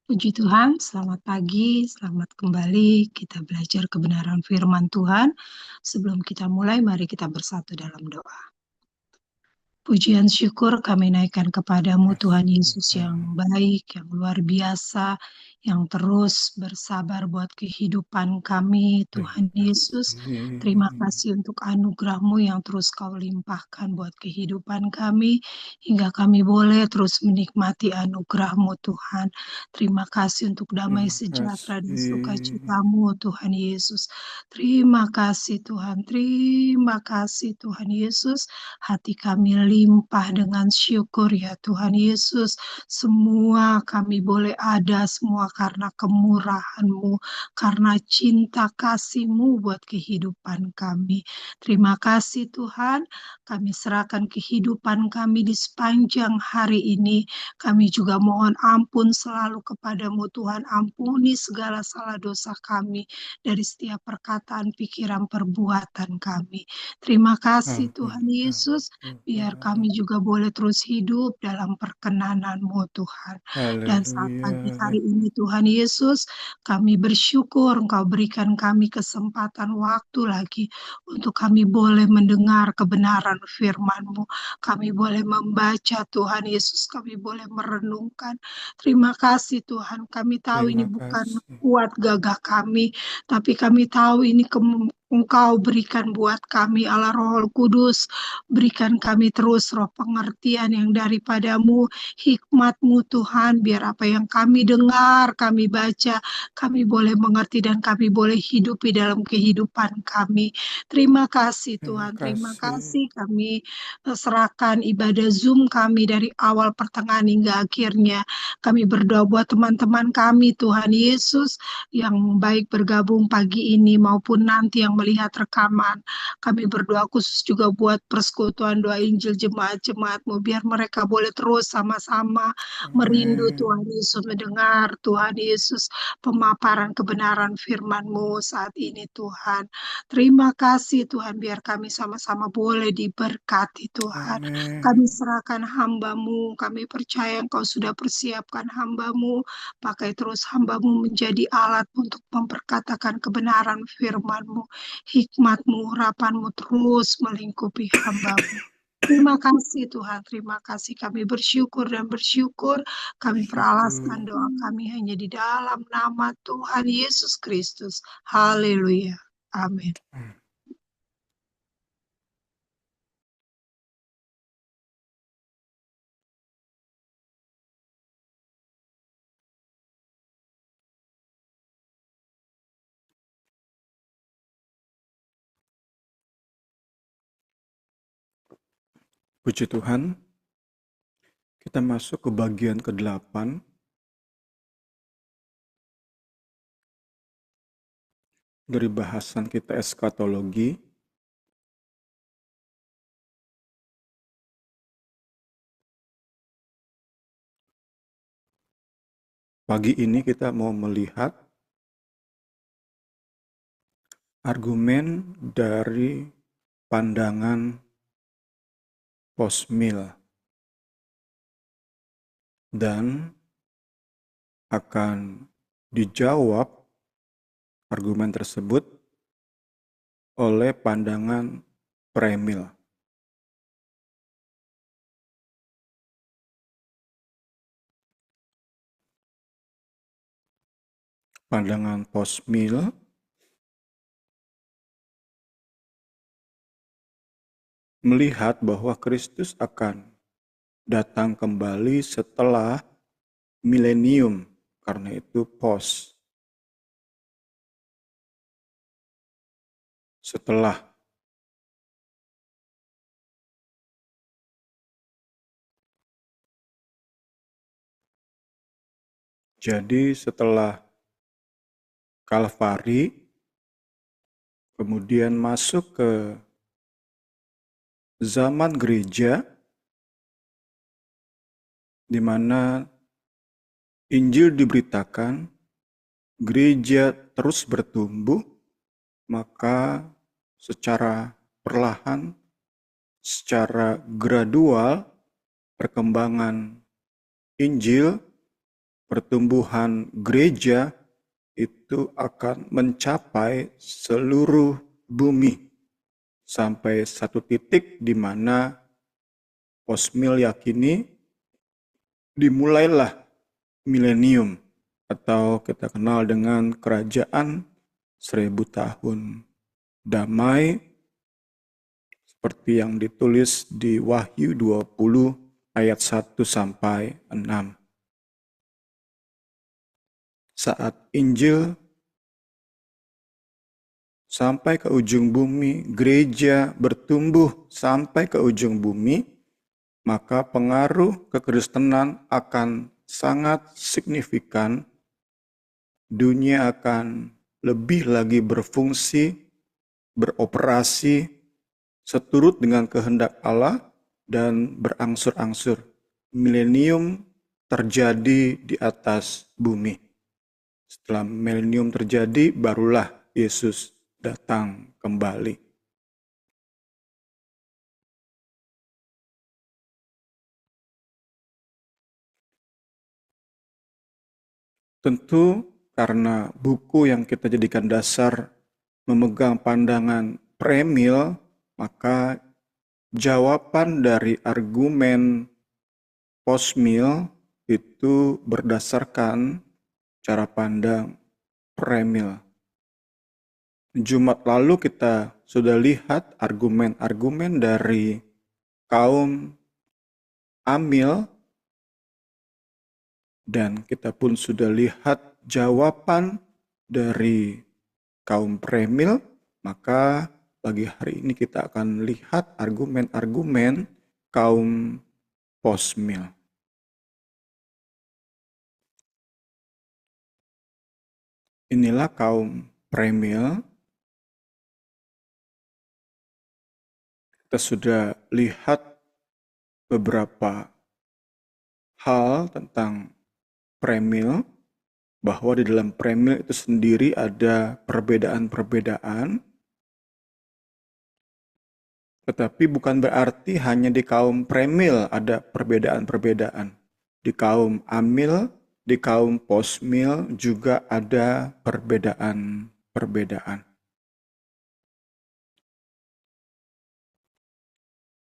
Puji Tuhan, selamat pagi, selamat kembali. Kita belajar kebenaran firman Tuhan. Sebelum kita mulai, mari kita bersatu dalam doa. Pujian syukur kami naikkan kepadamu Tuhan Yesus yang baik, yang luar biasa, yang terus bersabar buat kehidupan kami. Tuhan Yesus, terima kasih untuk anugerah-Mu yang terus Kau limpahkan buat kehidupan kami, hingga kami boleh terus menikmati anugerah-Mu Tuhan. Terima kasih untuk damai Terima sejahtera dan kasih. sukacita-Mu Tuhan Yesus. Terima kasih Tuhan, terima kasih Tuhan Yesus. Hati kami limpah dengan syukur ya Tuhan Yesus. Semua kami boleh ada semua karena kemurahan-Mu, karena cinta kasih-Mu buat kehidupan kami. Terima kasih Tuhan, kami serahkan kehidupan kami di sepanjang hari ini. Kami juga mohon ampun selalu kepadamu Tuhan, ampuni segala salah dosa kami dari setiap perkataan, pikiran, perbuatan kami. Terima kasih Ampun, Tuhan Yesus, biar Tuhan. kami juga boleh terus hidup dalam perkenanan-Mu Tuhan. Dan saat pagi Haleluya. hari ini Tuhan Yesus, kami bersyukur Engkau berikan kami kesempatan waktu lagi untuk kami boleh mendengar kebenaran firman-Mu. Kami boleh membaca Tuhan Yesus, kami boleh merenungkan. Terima kasih Tuhan, kami tahu ini Terima bukan kasih. kuat gagah kami, tapi kami tahu ini Engkau berikan buat kami Allah Roh Kudus, berikan kami terus roh pengertian yang daripadamu, hikmat-Mu Tuhan, biar apa yang kami dengar, kami baca, kami boleh mengerti dan kami boleh hidupi dalam kehidupan kami. Terima kasih Terima Tuhan, terima kasih. kasih kami serahkan ibadah Zoom kami dari awal pertengahan hingga akhirnya. Kami berdoa buat teman-teman kami Tuhan Yesus yang baik bergabung pagi ini maupun nanti yang melihat rekaman. Kami berdoa khusus juga buat persekutuan doa Injil jemaat-jemaat-Mu, biar mereka boleh terus sama-sama merindu Tuhan Amin. Yesus, mendengar Tuhan Yesus pemaparan kebenaran firman-Mu saat ini Tuhan. Terima kasih Tuhan, biar kami sama-sama boleh diberkati Tuhan. Amin. Kami serahkan hamba-Mu, kami percaya Engkau sudah persiapkan hamba-Mu, pakai terus hamba-Mu menjadi alat untuk memperkatakan kebenaran firman-Mu, hikmat-Mu, urapan-Mu terus melingkupi hamba-Mu. Terima kasih Tuhan, terima kasih. Kami bersyukur dan bersyukur. Kami Syukur. peralaskan doa kami hanya di dalam nama Tuhan Yesus Kristus. Haleluya. Amin. Puji Tuhan, kita masuk ke bagian ke-8 dari bahasan kita eskatologi. Pagi ini kita mau melihat argumen dari pandangan post-mill dan akan dijawab argumen tersebut oleh pandangan premill. Pandangan post-mill melihat bahwa Kristus akan datang kembali setelah milenium, karena itu post. Setelah. Jadi setelah Kalvari, kemudian masuk ke zaman gereja, di mana Injil diberitakan, gereja terus bertumbuh, maka secara perlahan, secara gradual, perkembangan Injil pertumbuhan gereja itu akan mencapai seluruh bumi sampai satu titik di mana Postmill yakini dimulailah milenium atau kita kenal dengan kerajaan 1000 tahun damai seperti yang ditulis di Wahyu 20 ayat 1 sampai 6. Saat Injil sampai ke ujung bumi, gereja bertumbuh sampai ke ujung bumi, maka pengaruh kekristenan akan sangat signifikan. Dunia akan lebih lagi berfungsi, beroperasi seturut dengan kehendak Allah dan berangsur-angsur. Milenium terjadi di atas bumi. Setelah milenium terjadi, barulah Yesus datang kembali. Tentu karena buku yang kita jadikan dasar memegang pandangan premil, maka jawaban dari argumen postmill itu berdasarkan cara pandang premil. Jumat lalu kita sudah lihat argumen-argumen dari kaum Amil, dan kita pun sudah lihat jawaban dari kaum premil, maka pagi hari ini kita akan lihat argumen-argumen kaum postmill. Inilah kaum premil. Kita sudah lihat beberapa hal tentang premil, bahwa di dalam premil itu sendiri ada perbedaan-perbedaan, tetapi bukan berarti hanya di kaum premil ada perbedaan-perbedaan. Di kaum amil, di kaum postmill juga ada perbedaan-perbedaan.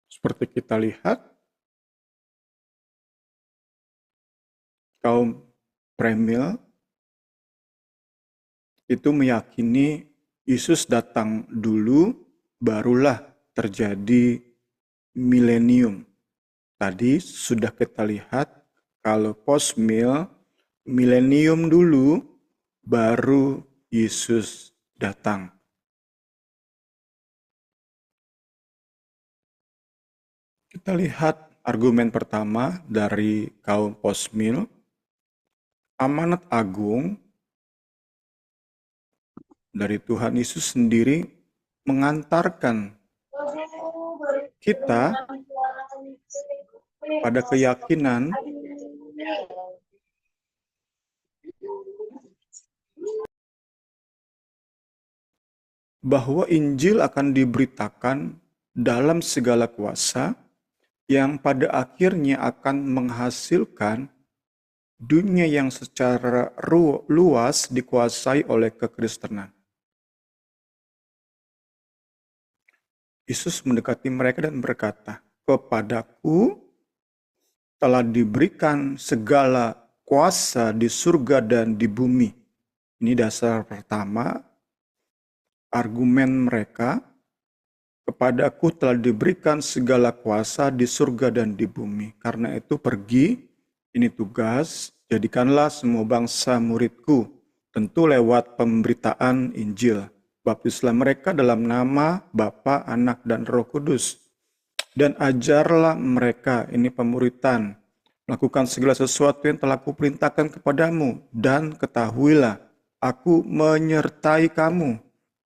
Seperti kita lihat, kaum premil itu meyakini Yesus datang dulu, barulah terjadi milenium. Tadi sudah kita lihat kalau postmill, milenium dulu, baru Yesus datang. Kita lihat argumen pertama dari kaum postmill. Amanat agung dari Tuhan Yesus sendiri mengantarkan kita pada keyakinan bahwa Injil akan diberitakan dalam segala kuasa yang pada akhirnya akan menghasilkan dunia yang secara luas dikuasai oleh kekristenan. Yesus mendekati mereka dan berkata, "Kepadaku telah diberikan segala kuasa di surga dan di bumi." Ini dasar pertama, argumen mereka. Kepadaku telah diberikan segala kuasa di surga dan di bumi. Karena itu pergi, ini tugas, jadikanlah semua bangsa muridku, tentu lewat pemberitaan Injil. Baptislah mereka dalam nama Bapa, Anak, dan Roh Kudus. Dan ajarlah mereka, ini pemuritan, melakukan segala sesuatu yang telah kuperintahkan kepadamu. Dan ketahuilah, aku menyertai kamu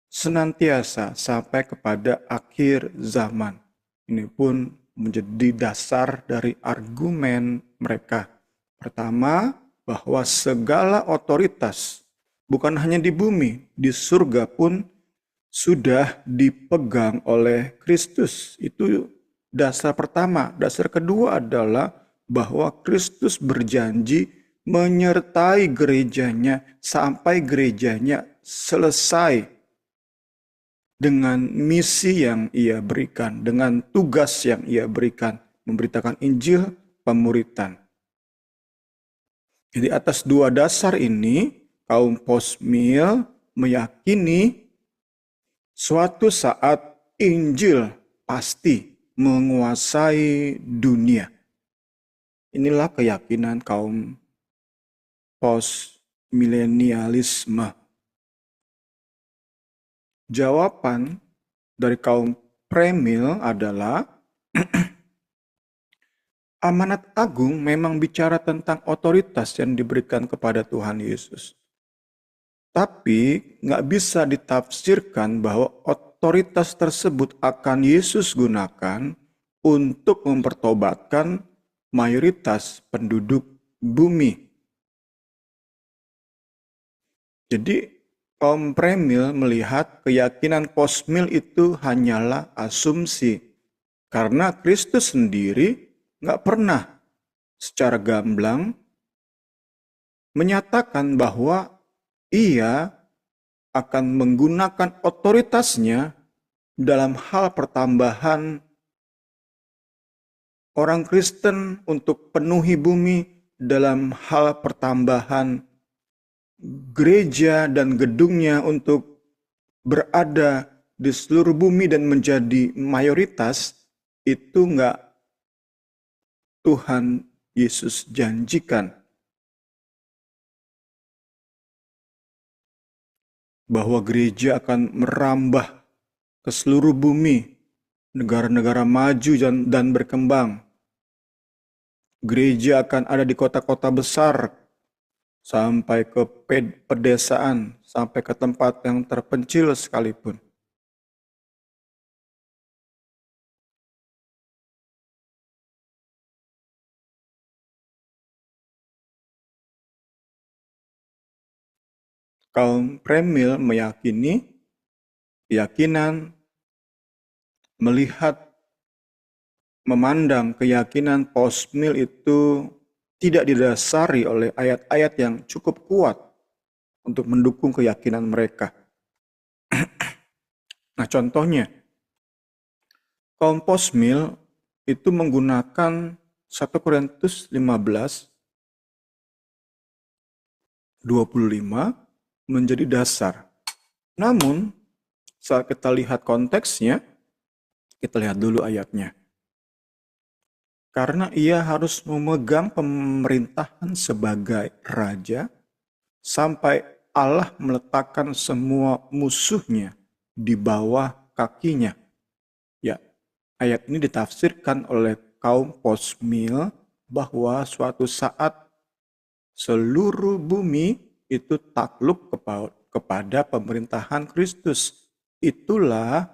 senantiasa sampai kepada akhir zaman. Ini pun menjadi dasar dari argumen mereka. Pertama, bahwa segala otoritas, bukan hanya di bumi, di surga pun sudah dipegang oleh Kristus. Itu dasar pertama. Dasar kedua adalah bahwa Kristus berjanji menyertai gerejanya sampai gerejanya selesai dengan misi yang ia berikan, dengan tugas yang ia berikan, memberitakan Injil, pemuritan. Jadi atas dua dasar ini, kaum Posmil meyakini suatu saat Injil pasti menguasai dunia. Inilah keyakinan kaum postmilenialisme. Jawaban dari kaum premil adalah amanat agung memang bicara tentang otoritas yang diberikan kepada Tuhan Yesus. Tapi nggak bisa ditafsirkan bahwa otoritas tersebut akan Yesus gunakan untuk mempertobatkan mayoritas penduduk bumi. Jadi kaum premil melihat keyakinan posmil itu hanyalah asumsi. Karena Kristus sendiri nggak pernah secara gamblang menyatakan bahwa ia akan menggunakan otoritasnya dalam hal pertambahan orang Kristen untuk penuhi bumi, dalam hal pertambahan gereja dan gedungnya untuk berada di seluruh bumi dan menjadi mayoritas, itu nggak Tuhan Yesus janjikan. Bahwa gereja akan merambah ke seluruh bumi, negara-negara maju dan berkembang. Gereja akan ada di kota-kota besar, sampai ke pedesaan, sampai ke tempat yang terpencil sekalipun. Kaum premil meyakini keyakinan, melihat, memandang keyakinan posmil itu tidak didasari oleh ayat-ayat yang cukup kuat untuk mendukung keyakinan mereka. Nah, contohnya, kaum posmil itu menggunakan 1 Korintus 15, 25 menjadi dasar. Namun, saat kita lihat konteksnya, kita lihat dulu ayatnya. Karena ia harus memegang pemerintahan sebagai raja, sampai Allah meletakkan semua musuhnya di bawah kakinya. Ya, ayat ini ditafsirkan oleh kaum posmil bahwa suatu saat seluruh bumi itu takluk kepada pemerintahan Kristus. Itulah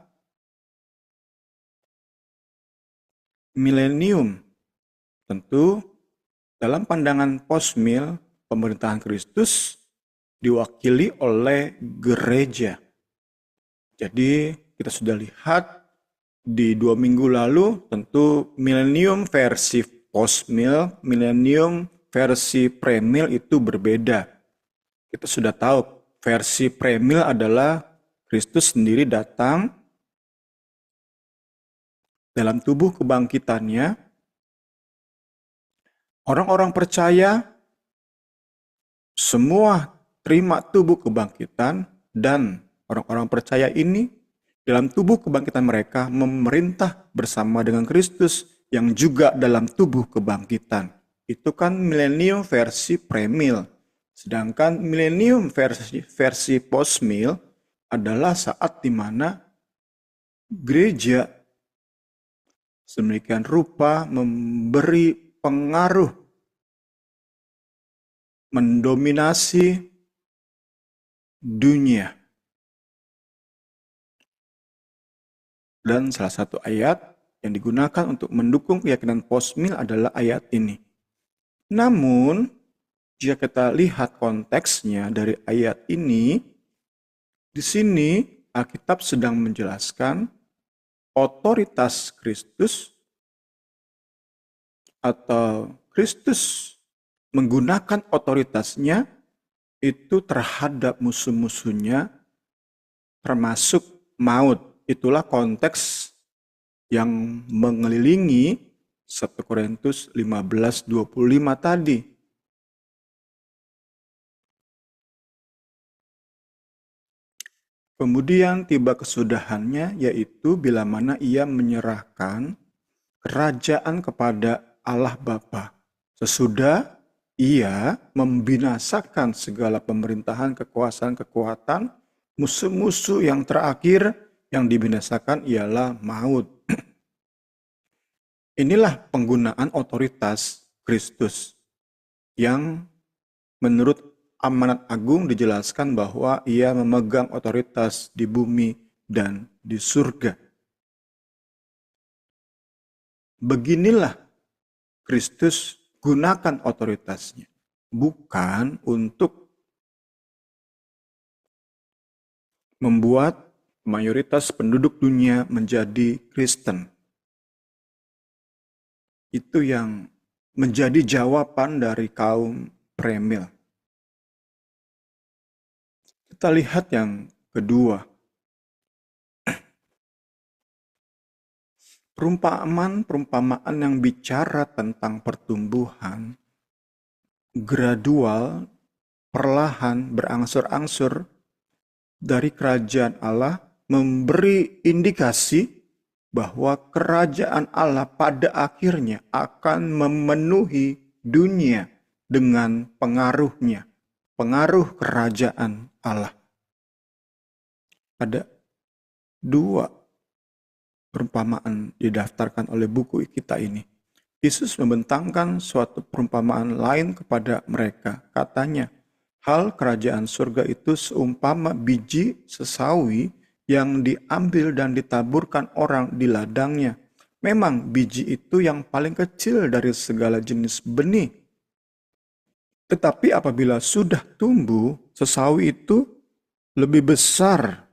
milenium. Tentu dalam pandangan posmil, pemerintahan Kristus diwakili oleh gereja. Jadi kita sudah lihat di 2 minggu lalu, tentu milenium versi posmil, milenium versi premil itu berbeda. Kita sudah tahu versi premil adalah Kristus sendiri datang dalam tubuh kebangkitannya. Orang-orang percaya semua terima tubuh kebangkitan, dan orang-orang percaya ini dalam tubuh kebangkitan mereka memerintah bersama dengan Kristus yang juga dalam tubuh kebangkitan. Itu kan milenium versi premil. Sedangkan milenium versi postmil adalah saat di mana gereja sedemikian rupa memberi pengaruh, mendominasi dunia. Dan salah satu ayat yang digunakan untuk mendukung keyakinan posmil adalah ayat ini. Namun, jika kita lihat konteksnya dari ayat ini, di sini Alkitab sedang menjelaskan otoritas Kristus atau Kristus menggunakan otoritasnya itu terhadap musuh-musuhnya, termasuk maut. Itulah konteks yang mengelilingi 1 Korintus 15:25 tadi. Kemudian tiba kesudahannya, yaitu bila mana ia menyerahkan kerajaan kepada Allah Bapa. Sesudah ia membinasakan segala pemerintahan, kekuasaan, kekuatan, musuh-musuh yang terakhir yang dibinasakan ialah maut. Inilah penggunaan otoritas Kristus yang menurut amanat agung dijelaskan bahwa ia memegang otoritas di bumi dan di surga. Beginilah Kristus gunakan otoritasnya, bukan untuk membuat mayoritas penduduk dunia menjadi Kristen. Itu yang menjadi jawaban dari kaum Premil. Kita lihat yang kedua. Perumpamaan yang bicara tentang pertumbuhan gradual, perlahan, berangsur-angsur dari kerajaan Allah memberi indikasi bahwa kerajaan Allah pada akhirnya akan memenuhi dunia dengan pengaruhnya, pengaruh kerajaan Allah. Ada dua perumpamaan didaftarkan oleh buku kita ini. Yesus membentangkan suatu perumpamaan lain kepada mereka. Katanya, hal kerajaan surga itu seumpama biji sesawi yang diambil dan ditaburkan orang di ladangnya. Memang biji itu yang paling kecil dari segala jenis benih. Tetapi apabila sudah tumbuh, sesawi itu lebih besar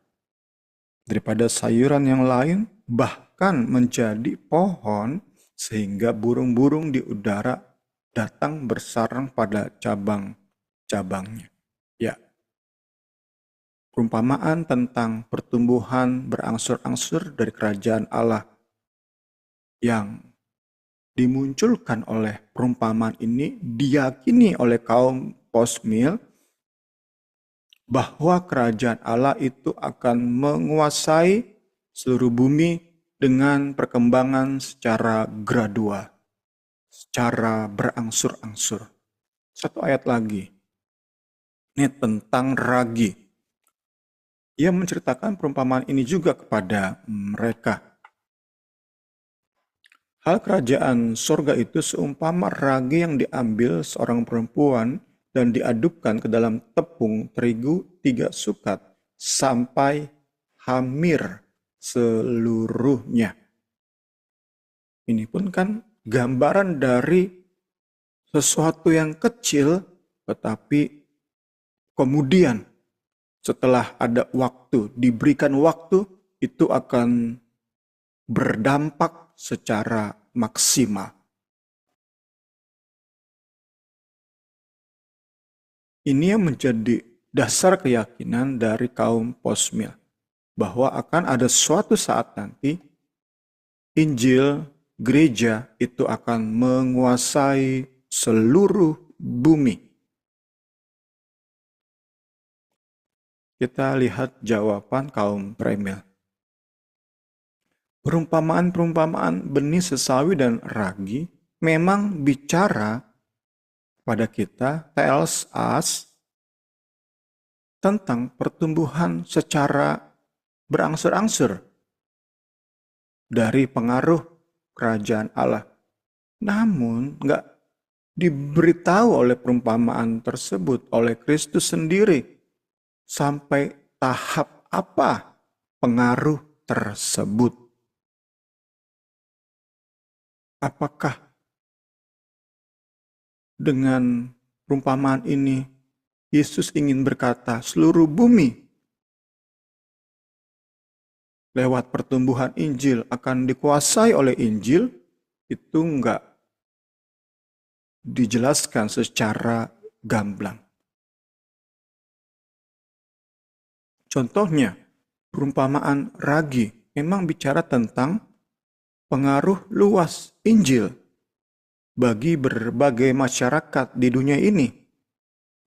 daripada sayuran yang lain, bahkan menjadi pohon, sehingga burung-burung di udara datang bersarang pada cabang-cabangnya. Ya, perumpamaan tentang pertumbuhan berangsur-angsur dari kerajaan Allah yang dimunculkan oleh perumpamaan ini diyakini oleh kaum postmil bahwa kerajaan Allah itu akan menguasai seluruh bumi dengan perkembangan secara gradual, secara berangsur-angsur. Satu ayat lagi, ini tentang ragi. Ia menceritakan perumpamaan ini juga kepada mereka. Hal kerajaan surga itu seumpama ragi yang diambil seorang perempuan dan diadukkan ke dalam tepung terigu 3 sukat sampai hamir seluruhnya. Ini pun kan gambaran dari sesuatu yang kecil, tetapi kemudian setelah ada waktu, diberikan waktu, itu akan berdampak secara maksimal. Ini yang menjadi dasar keyakinan dari kaum postmil, bahwa akan ada suatu saat nanti Injil, gereja itu akan menguasai seluruh bumi. Kita lihat jawaban kaum Premil. Perumpamaan-perumpamaan benih sesawi dan ragi memang bicara pada kita, tells us, tentang pertumbuhan secara berangsur-angsur dari pengaruh kerajaan Allah. Namun nggak diberitahu oleh perumpamaan tersebut oleh Kristus sendiri sampai tahap apa pengaruh tersebut. Apakah dengan perumpamaan ini Yesus ingin berkata seluruh bumi lewat pertumbuhan Injil akan dikuasai oleh Injil? Itu enggak dijelaskan secara gamblang. Contohnya, perumpamaan ragi memang bicara tentang pengaruh luas Injil bagi berbagai masyarakat di dunia ini.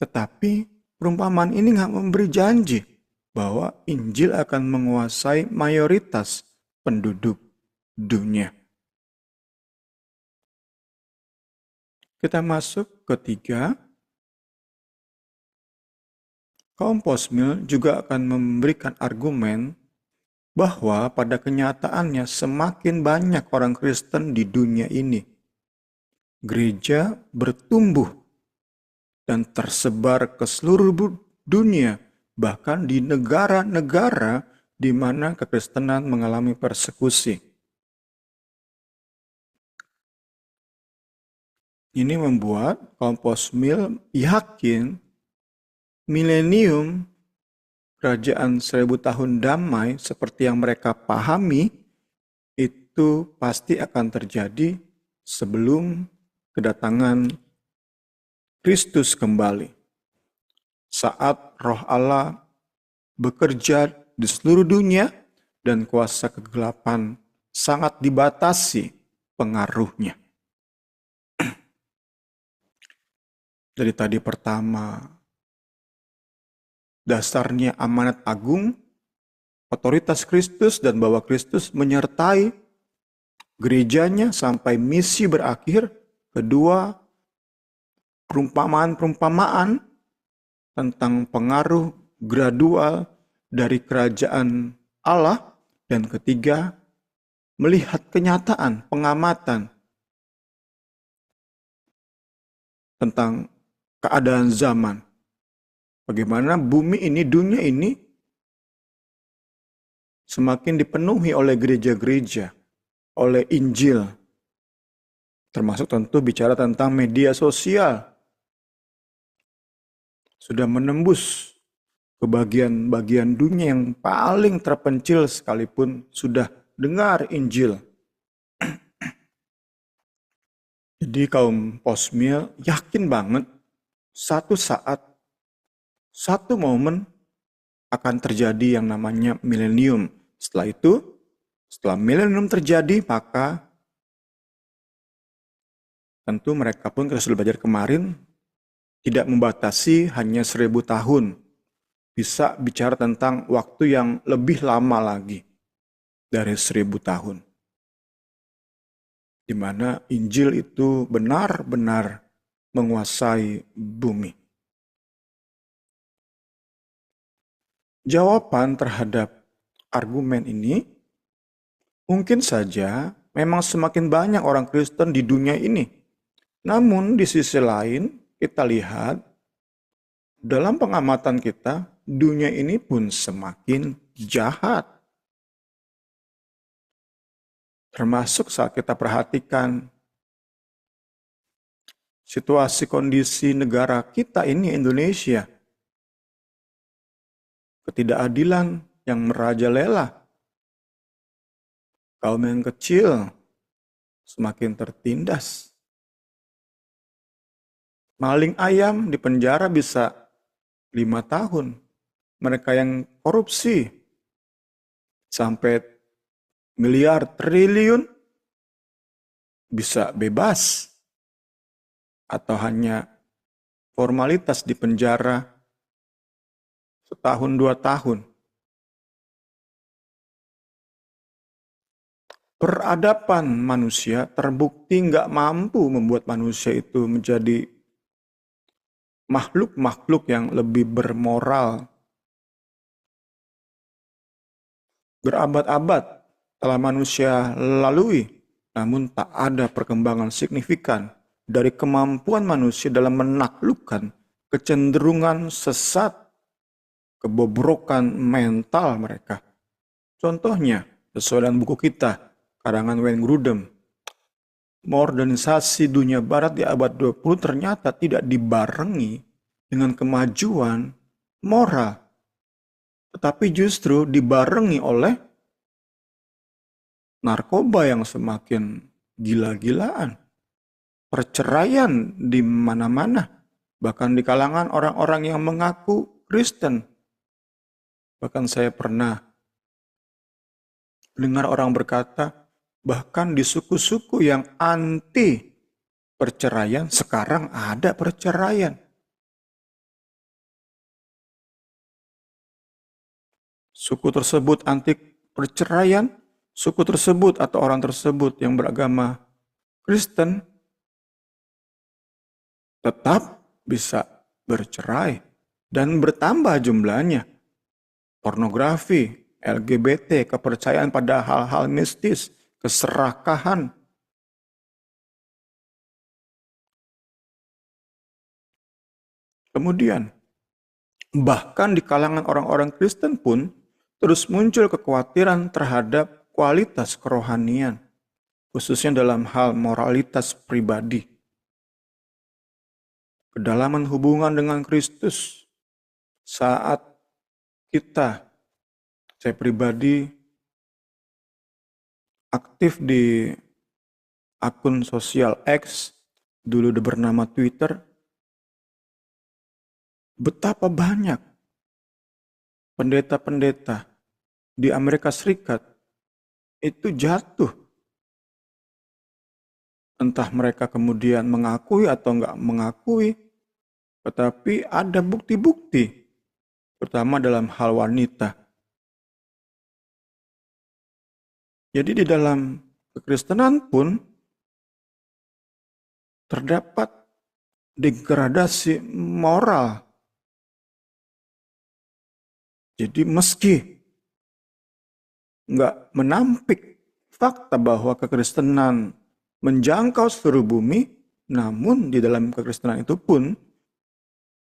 Tetapi perumpamaan ini nggak memberi janji bahwa Injil akan menguasai mayoritas penduduk dunia. Kita masuk ketiga. Kaum Posmil juga akan memberikan argumen bahwa pada kenyataannya semakin banyak orang Kristen di dunia ini. Gereja bertumbuh dan tersebar ke seluruh dunia, bahkan di negara-negara di mana kekristenan mengalami persekusi. Ini membuat kaum Posmil yakin milenium kerajaan 1000 tahun damai seperti yang mereka pahami itu pasti akan terjadi sebelum kedatangan Kristus kembali. Saat Roh Allah bekerja di seluruh dunia dan kuasa kegelapan sangat dibatasi pengaruhnya. Dari tadi pertama, dasarnya amanat agung, otoritas Kristus dan bahwa Kristus menyertai gerejanya sampai misi berakhir. Kedua, perumpamaan-perumpamaan tentang pengaruh gradual dari kerajaan Allah. Dan ketiga, melihat kenyataan, pengamatan tentang keadaan zaman. Bagaimana bumi ini, dunia ini semakin dipenuhi oleh gereja-gereja, oleh Injil. Termasuk tentu bicara tentang media sosial. Sudah menembus ke bagian-bagian dunia yang paling terpencil sekalipun sudah dengar Injil. Jadi kaum Posmil yakin banget satu saat, satu momen akan terjadi yang namanya milenium. Setelah itu, setelah milenium terjadi, maka tentu mereka pun kita sudah belajar kemarin, tidak membatasi hanya 1000 tahun. Bisa bicara tentang waktu yang lebih lama lagi dari 1000 tahun. Di mana Injil itu benar-benar menguasai bumi. Jawaban terhadap argumen ini mungkin saja memang semakin banyak orang Kristen di dunia ini. Namun di sisi lain kita lihat dalam pengamatan kita dunia ini pun semakin jahat. Termasuk saat kita perhatikan situasi kondisi negara kita ini Indonesia. Ketidakadilan yang merajalela. Kaum yang kecil semakin tertindas. Maling ayam di penjara bisa 5 tahun. Mereka yang korupsi sampai miliar triliun bisa bebas. Atau hanya formalitas di penjara setahun 2 tahun. Peradaban manusia terbukti nggak mampu membuat manusia itu menjadi makhluk-makhluk yang lebih bermoral. Berabad-abad telah manusia lalui, namun tak ada perkembangan signifikan dari kemampuan manusia dalam menaklukkan kecenderungan sesat, kebobrokan mental mereka. Contohnya, sesuai dengan buku kita, karangan Wayne Grudem, modernisasi dunia barat di abad 20 ternyata tidak dibarengi dengan kemajuan moral, tetapi justru dibarengi oleh narkoba yang semakin gila-gilaan. perceraian di mana-mana, bahkan di kalangan orang-orang yang mengaku Kristen. Bahkan saya pernah dengar orang berkata, bahkan di suku-suku yang anti perceraian, sekarang ada perceraian. Suku tersebut anti perceraian, suku tersebut atau orang tersebut yang beragama Kristen tetap bisa bercerai dan bertambah jumlahnya. Pornografi, LGBT, kepercayaan pada hal-hal mistis, keserakahan. Kemudian, bahkan di kalangan orang-orang Kristen pun terus muncul kekhawatiran terhadap kualitas kerohanian, khususnya dalam hal moralitas pribadi. Kedalaman hubungan dengan Kristus saat saya pribadi aktif di akun sosial X, dulu bernama Twitter, betapa banyak pendeta-pendeta di Amerika Serikat itu jatuh. Entah mereka kemudian mengakui atau enggak mengakui, tetapi ada bukti-bukti, terutama dalam hal wanita. Jadi di dalam kekristenan pun terdapat degradasi moral. Jadi meski enggak menampik fakta bahwa kekristenan menjangkau seluruh bumi, namun di dalam kekristenan itu pun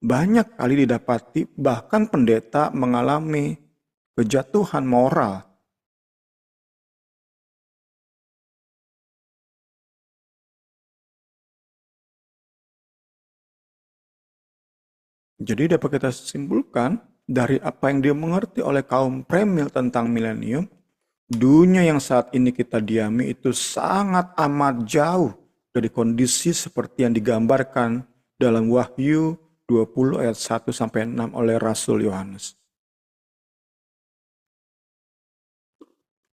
banyak kali didapati bahkan pendeta mengalami kejatuhan moral. Jadi dapat kita simpulkan dari apa yang dimengerti oleh kaum premil tentang milenium, dunia yang saat ini kita diami itu sangat amat jauh dari kondisi seperti yang digambarkan dalam Wahyu 20 ayat 1-6 oleh Rasul Yohanes.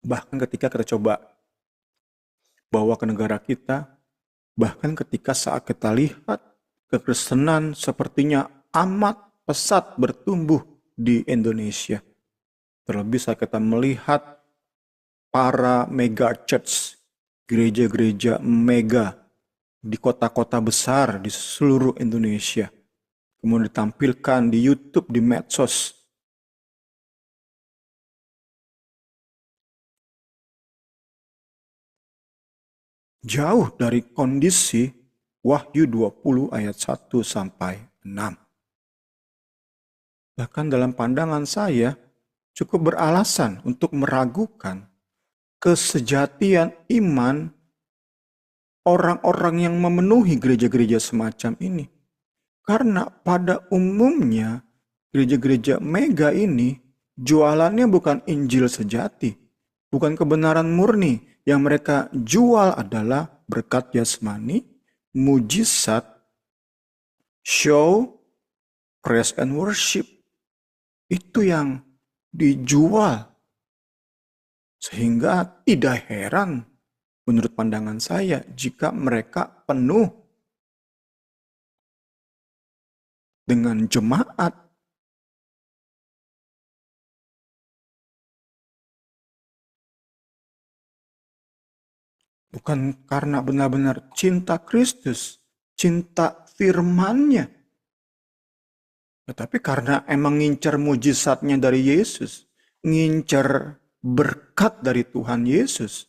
Bahkan ketika kita coba bawa ke negara kita, bahkan ketika saat kita lihat kekristenan sepertinya amat pesat bertumbuh di Indonesia. Terlebih saat kita melihat para mega church, gereja-gereja mega di kota-kota besar di seluruh Indonesia. Kemudian ditampilkan di YouTube, di medsos. Jauh dari kondisi Wahyu 20 ayat 1-6. Bahkan dalam pandangan saya cukup beralasan untuk meragukan kesejatian iman orang-orang yang memenuhi gereja-gereja semacam ini. Karena pada umumnya gereja-gereja mega ini jualannya bukan Injil sejati, bukan kebenaran murni. Yang mereka jual adalah berkat jasmani, mujizat, show, praise and worship. Itu yang dijual. Sehingga tidak heran menurut pandangan saya jika mereka penuh dengan jemaat. Bukan karena benar-benar cinta Kristus, cinta firman-Nya. Tetapi karena emang ngincer mujizatnya dari Yesus, ngincer berkat dari Tuhan Yesus.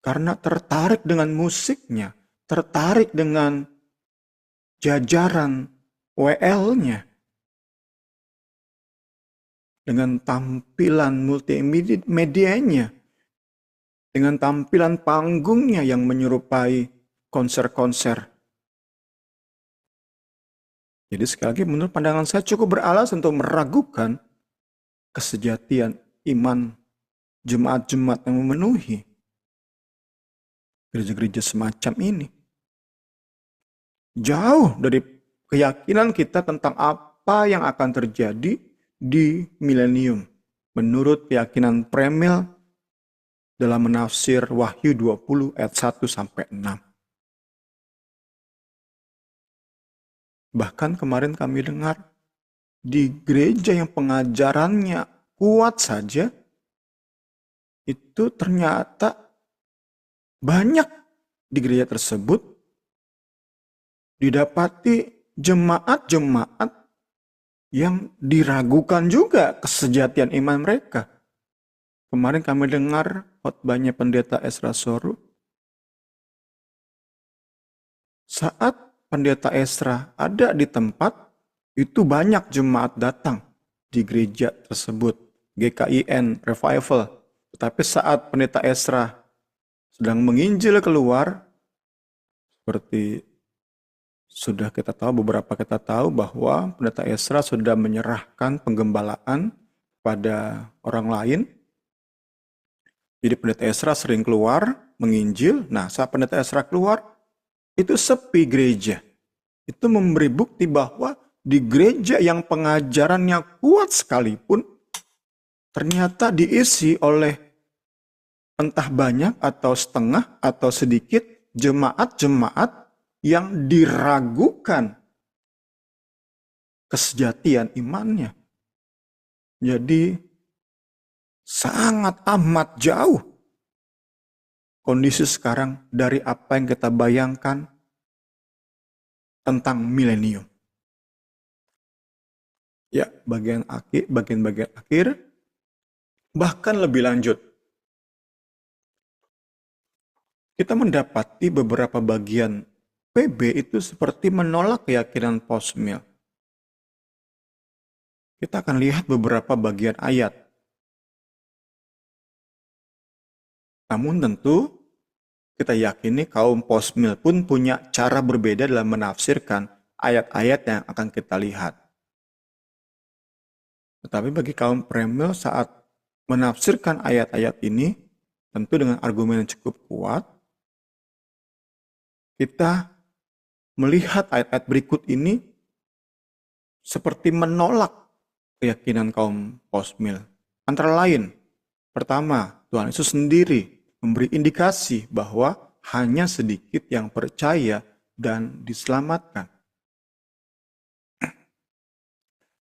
Karena tertarik dengan musiknya, tertarik dengan jajaran WL-nya, dengan tampilan multimedianya, dengan tampilan panggungnya yang menyerupai konser-konser. Jadi sekali lagi menurut pandangan saya cukup beralasan untuk meragukan kesejatian iman jemaat-jemaat yang memenuhi gereja-gereja semacam ini. Jauh dari keyakinan kita tentang apa yang akan terjadi di milenium. Menurut keyakinan Premil dalam menafsir Wahyu 20 ayat 1 sampai 6. Bahkan kemarin kami dengar di gereja yang pengajarannya kuat saja, itu ternyata banyak di gereja tersebut didapati jemaat-jemaat yang diragukan juga kesejatian iman mereka. Kemarin kami dengar khotbahnya Pendeta Ezra Soru. Saat Pendeta Ezra ada di tempat, itu banyak jemaat datang di gereja tersebut, GKIN Revival. Tetapi saat Pendeta Ezra sedang menginjil keluar, seperti sudah kita tahu, beberapa kita tahu bahwa Pendeta Ezra sudah menyerahkan penggembalaan pada orang lain. Jadi Pendeta Ezra sering keluar menginjil. Nah, saat Pendeta Ezra keluar, itu sepi gereja. Itu memberi bukti bahwa di gereja yang pengajarannya kuat sekalipun, ternyata diisi oleh entah banyak atau setengah atau sedikit jemaat-jemaat yang diragukan kesejatian imannya. Jadi sangat amat jauh kondisi sekarang dari apa yang kita bayangkan tentang milenium. Ya, bagian akhir, bahkan lebih lanjut. Kita mendapati beberapa bagian PB itu seperti menolak keyakinan postmil. Kita akan lihat beberapa bagian ayat. Namun tentu kita yakini kaum postmil pun punya cara berbeda dalam menafsirkan ayat-ayat yang akan kita lihat. Tetapi bagi kaum premil saat menafsirkan ayat-ayat ini, tentu dengan argumen yang cukup kuat, kita melihat ayat-ayat berikut ini seperti menolak keyakinan kaum postmil. Antara lain, pertama, Tuhan Yesus sendiri memberi indikasi bahwa hanya sedikit yang percaya dan diselamatkan.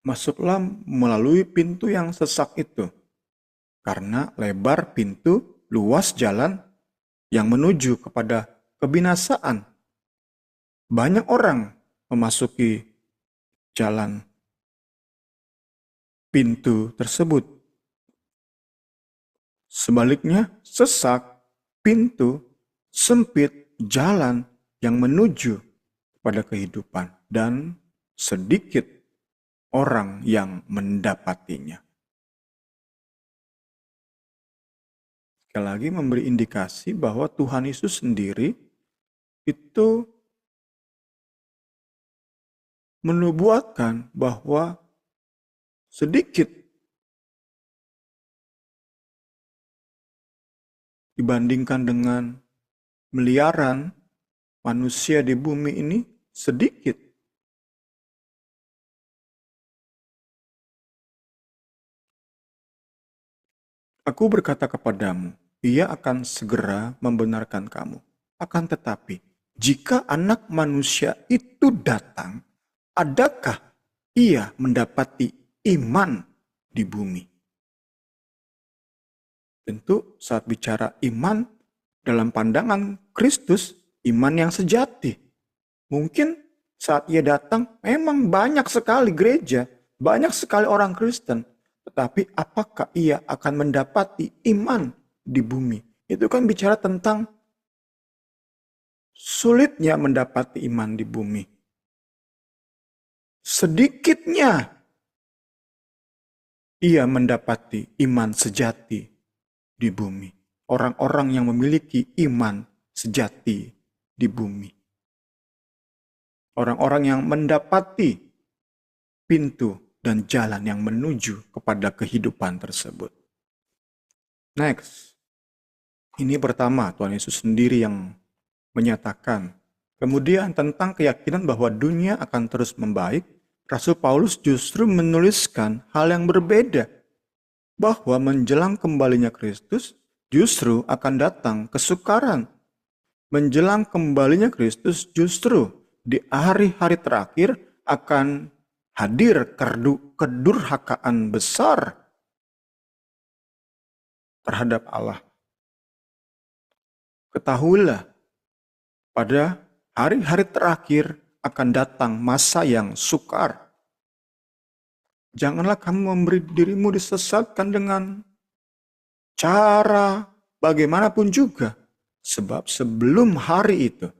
Masuklah melalui pintu yang sesak itu, karena lebar pintu, luas jalan yang menuju kepada kebinasaan. Banyak orang memasuki jalan pintu tersebut. Sebaliknya, sesak pintu, sempit jalan yang menuju kepada kehidupan, dan sedikit orang yang mendapatinya. Sekali lagi memberi indikasi bahwa Tuhan Yesus sendiri itu menubuatkan bahwa sedikit dibandingkan dengan miliaran manusia di bumi ini, sedikit. Aku berkata kepadamu, Ia akan segera membenarkan kamu. Akan tetapi, jika Anak Manusia itu datang, adakah Ia mendapati iman di bumi? Tentu saat bicara iman, dalam pandangan Kristus, iman yang sejati. Mungkin saat Ia datang, memang banyak sekali gereja, banyak sekali orang Kristen. Tetapi apakah Ia akan mendapati iman di bumi? Itu kan bicara tentang sulitnya mendapati iman di bumi. Sedikitnya Ia mendapati iman sejati di bumi. Orang-orang yang memiliki iman sejati di bumi. Orang-orang yang mendapati pintu dan jalan yang menuju kepada kehidupan tersebut. Next. Ini pertama, Tuhan Yesus sendiri yang menyatakan. Kemudian tentang keyakinan bahwa dunia akan terus membaik, Rasul Paulus justru menuliskan hal yang berbeda. Bahwa menjelang kembalinya Kristus justru akan datang kesukaran. Menjelang kembalinya Kristus justru di hari-hari terakhir akan hadir kedurhakaan besar terhadap Allah. Ketahuilah, pada hari-hari terakhir akan datang masa yang sukar. Janganlah kamu memberi dirimu disesatkan dengan cara bagaimanapun juga. Sebab sebelum hari itu,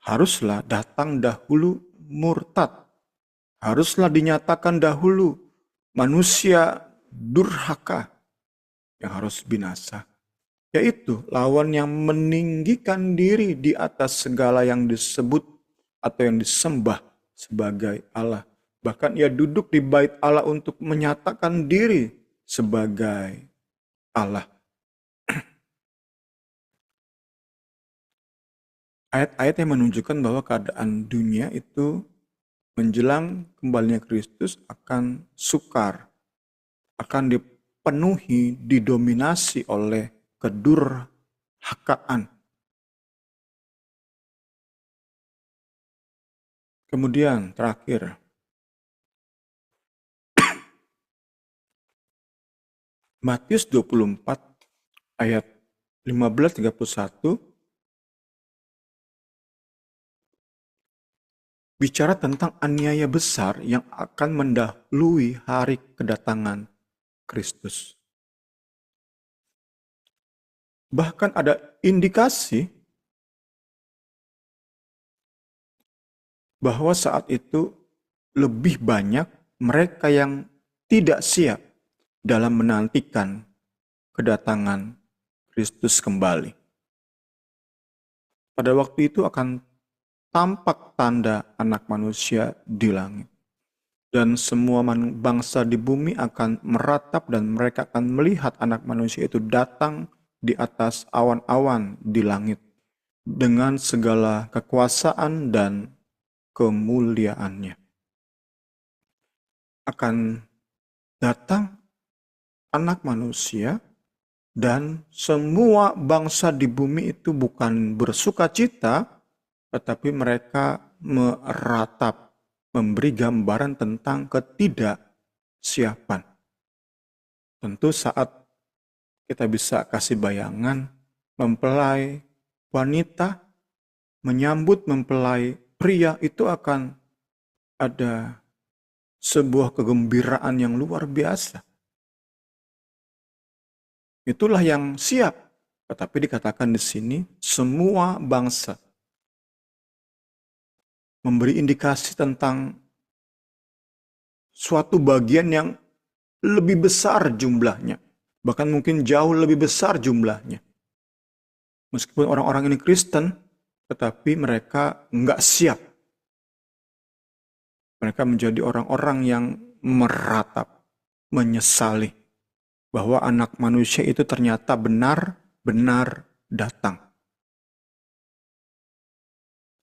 haruslah datang dahulu murtad. Haruslah dinyatakan dahulu manusia durhaka yang harus binasa. Yaitu lawan yang meninggikan diri di atas segala yang disebut atau yang disembah sebagai Allah. Bahkan ia duduk di bait Allah untuk menyatakan diri sebagai Allah. Ayat-ayat yang menunjukkan bahwa keadaan dunia itu menjelang kembalinya Kristus akan sukar, akan dipenuhi, didominasi oleh kedurhakaan. Kemudian terakhir, Matius 24 ayat 15-31 bicara tentang aniaya besar yang akan mendahului hari kedatangan Kristus. Bahkan ada indikasi bahwa saat itu lebih banyak mereka yang tidak siap dalam menantikan kedatangan Kristus kembali. Pada waktu itu akan tampak tanda anak manusia di langit. Dan semua bangsa di bumi akan meratap dan mereka akan melihat anak manusia itu datang di atas awan-awan di langit dengan segala kekuasaan dan kemuliaannya. Akan datang anak manusia dan semua bangsa di bumi itu bukan bersuka cita, tetapi mereka meratap, memberi gambaran tentang ketidaksiapan. Tentu saat kita bisa kasih bayangan mempelai wanita menyambut mempelai pria itu akan ada sebuah kegembiraan yang luar biasa. Itulah yang siap. Tetapi dikatakan di sini semua bangsa. Memberi indikasi tentang suatu bagian yang lebih besar jumlahnya. Bahkan mungkin jauh lebih besar jumlahnya. Meskipun orang-orang ini Kristen, tetapi mereka nggak siap. Mereka menjadi orang-orang yang meratap, menyesali bahwa anak manusia itu ternyata benar-benar datang.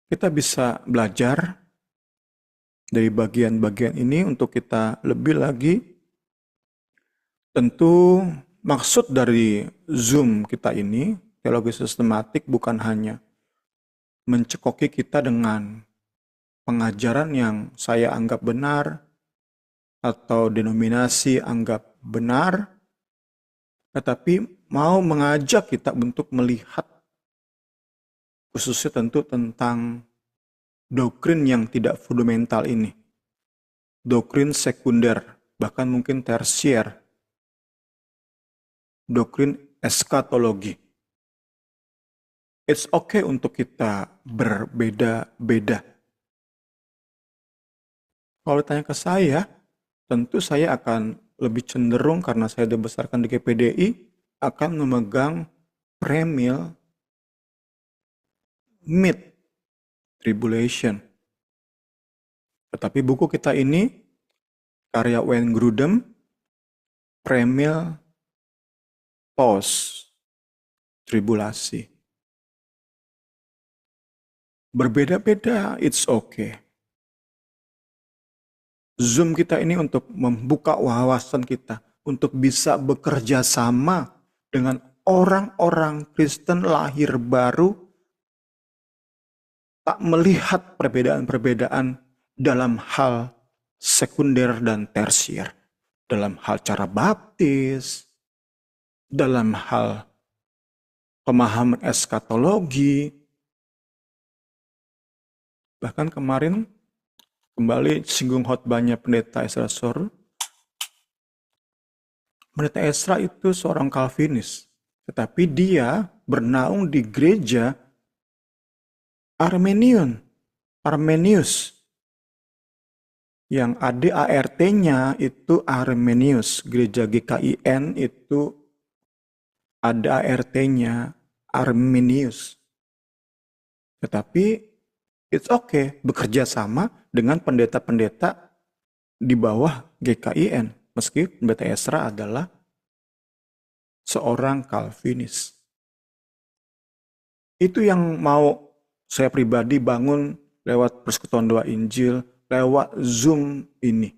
Kita bisa belajar dari bagian-bagian ini untuk kita lebih lagi. Tentu maksud dari Zoom kita ini, teologi sistematik, bukan hanya mencekoki kita dengan pengajaran yang saya anggap benar atau denominasi anggap benar, tetapi mau mengajak kita untuk melihat khususnya tentu tentang doktrin yang tidak fundamental ini. Doktrin sekunder, bahkan mungkin tersier. Doktrin eskatologi. It's okay untuk kita berbeda-beda. Kalau ditanya ke saya, tentu saya akan lebih cenderung karena saya dibesarkan di GPDI, akan memegang premil mid tribulation. Tetapi buku kita ini, karya Wayne Grudem, premil post tribulasi. Berbeda-beda, it's okay. Zoom kita ini untuk membuka wawasan kita, untuk bisa bekerja sama dengan orang-orang Kristen lahir baru, tak melihat perbedaan-perbedaan dalam hal sekunder dan tersier, dalam hal cara baptis, dalam hal pemahaman eskatologi. Bahkan kemarin kembali singgung khotbahnya Pendeta Ezra Sor. Pendeta Ezra itu seorang Calvinis, tetapi dia bernaung di gereja Armenius. Yang ADART-nya itu Armenius. Gereja GKIN itu ada ART-nya Armenius. Tetapi it's okay bekerja sama dengan pendeta-pendeta di bawah GKIN. Meski Pendeta Ezra adalah seorang Calvinis. Itu yang mau saya pribadi bangun lewat persekutuan doa Injil, lewat Zoom ini.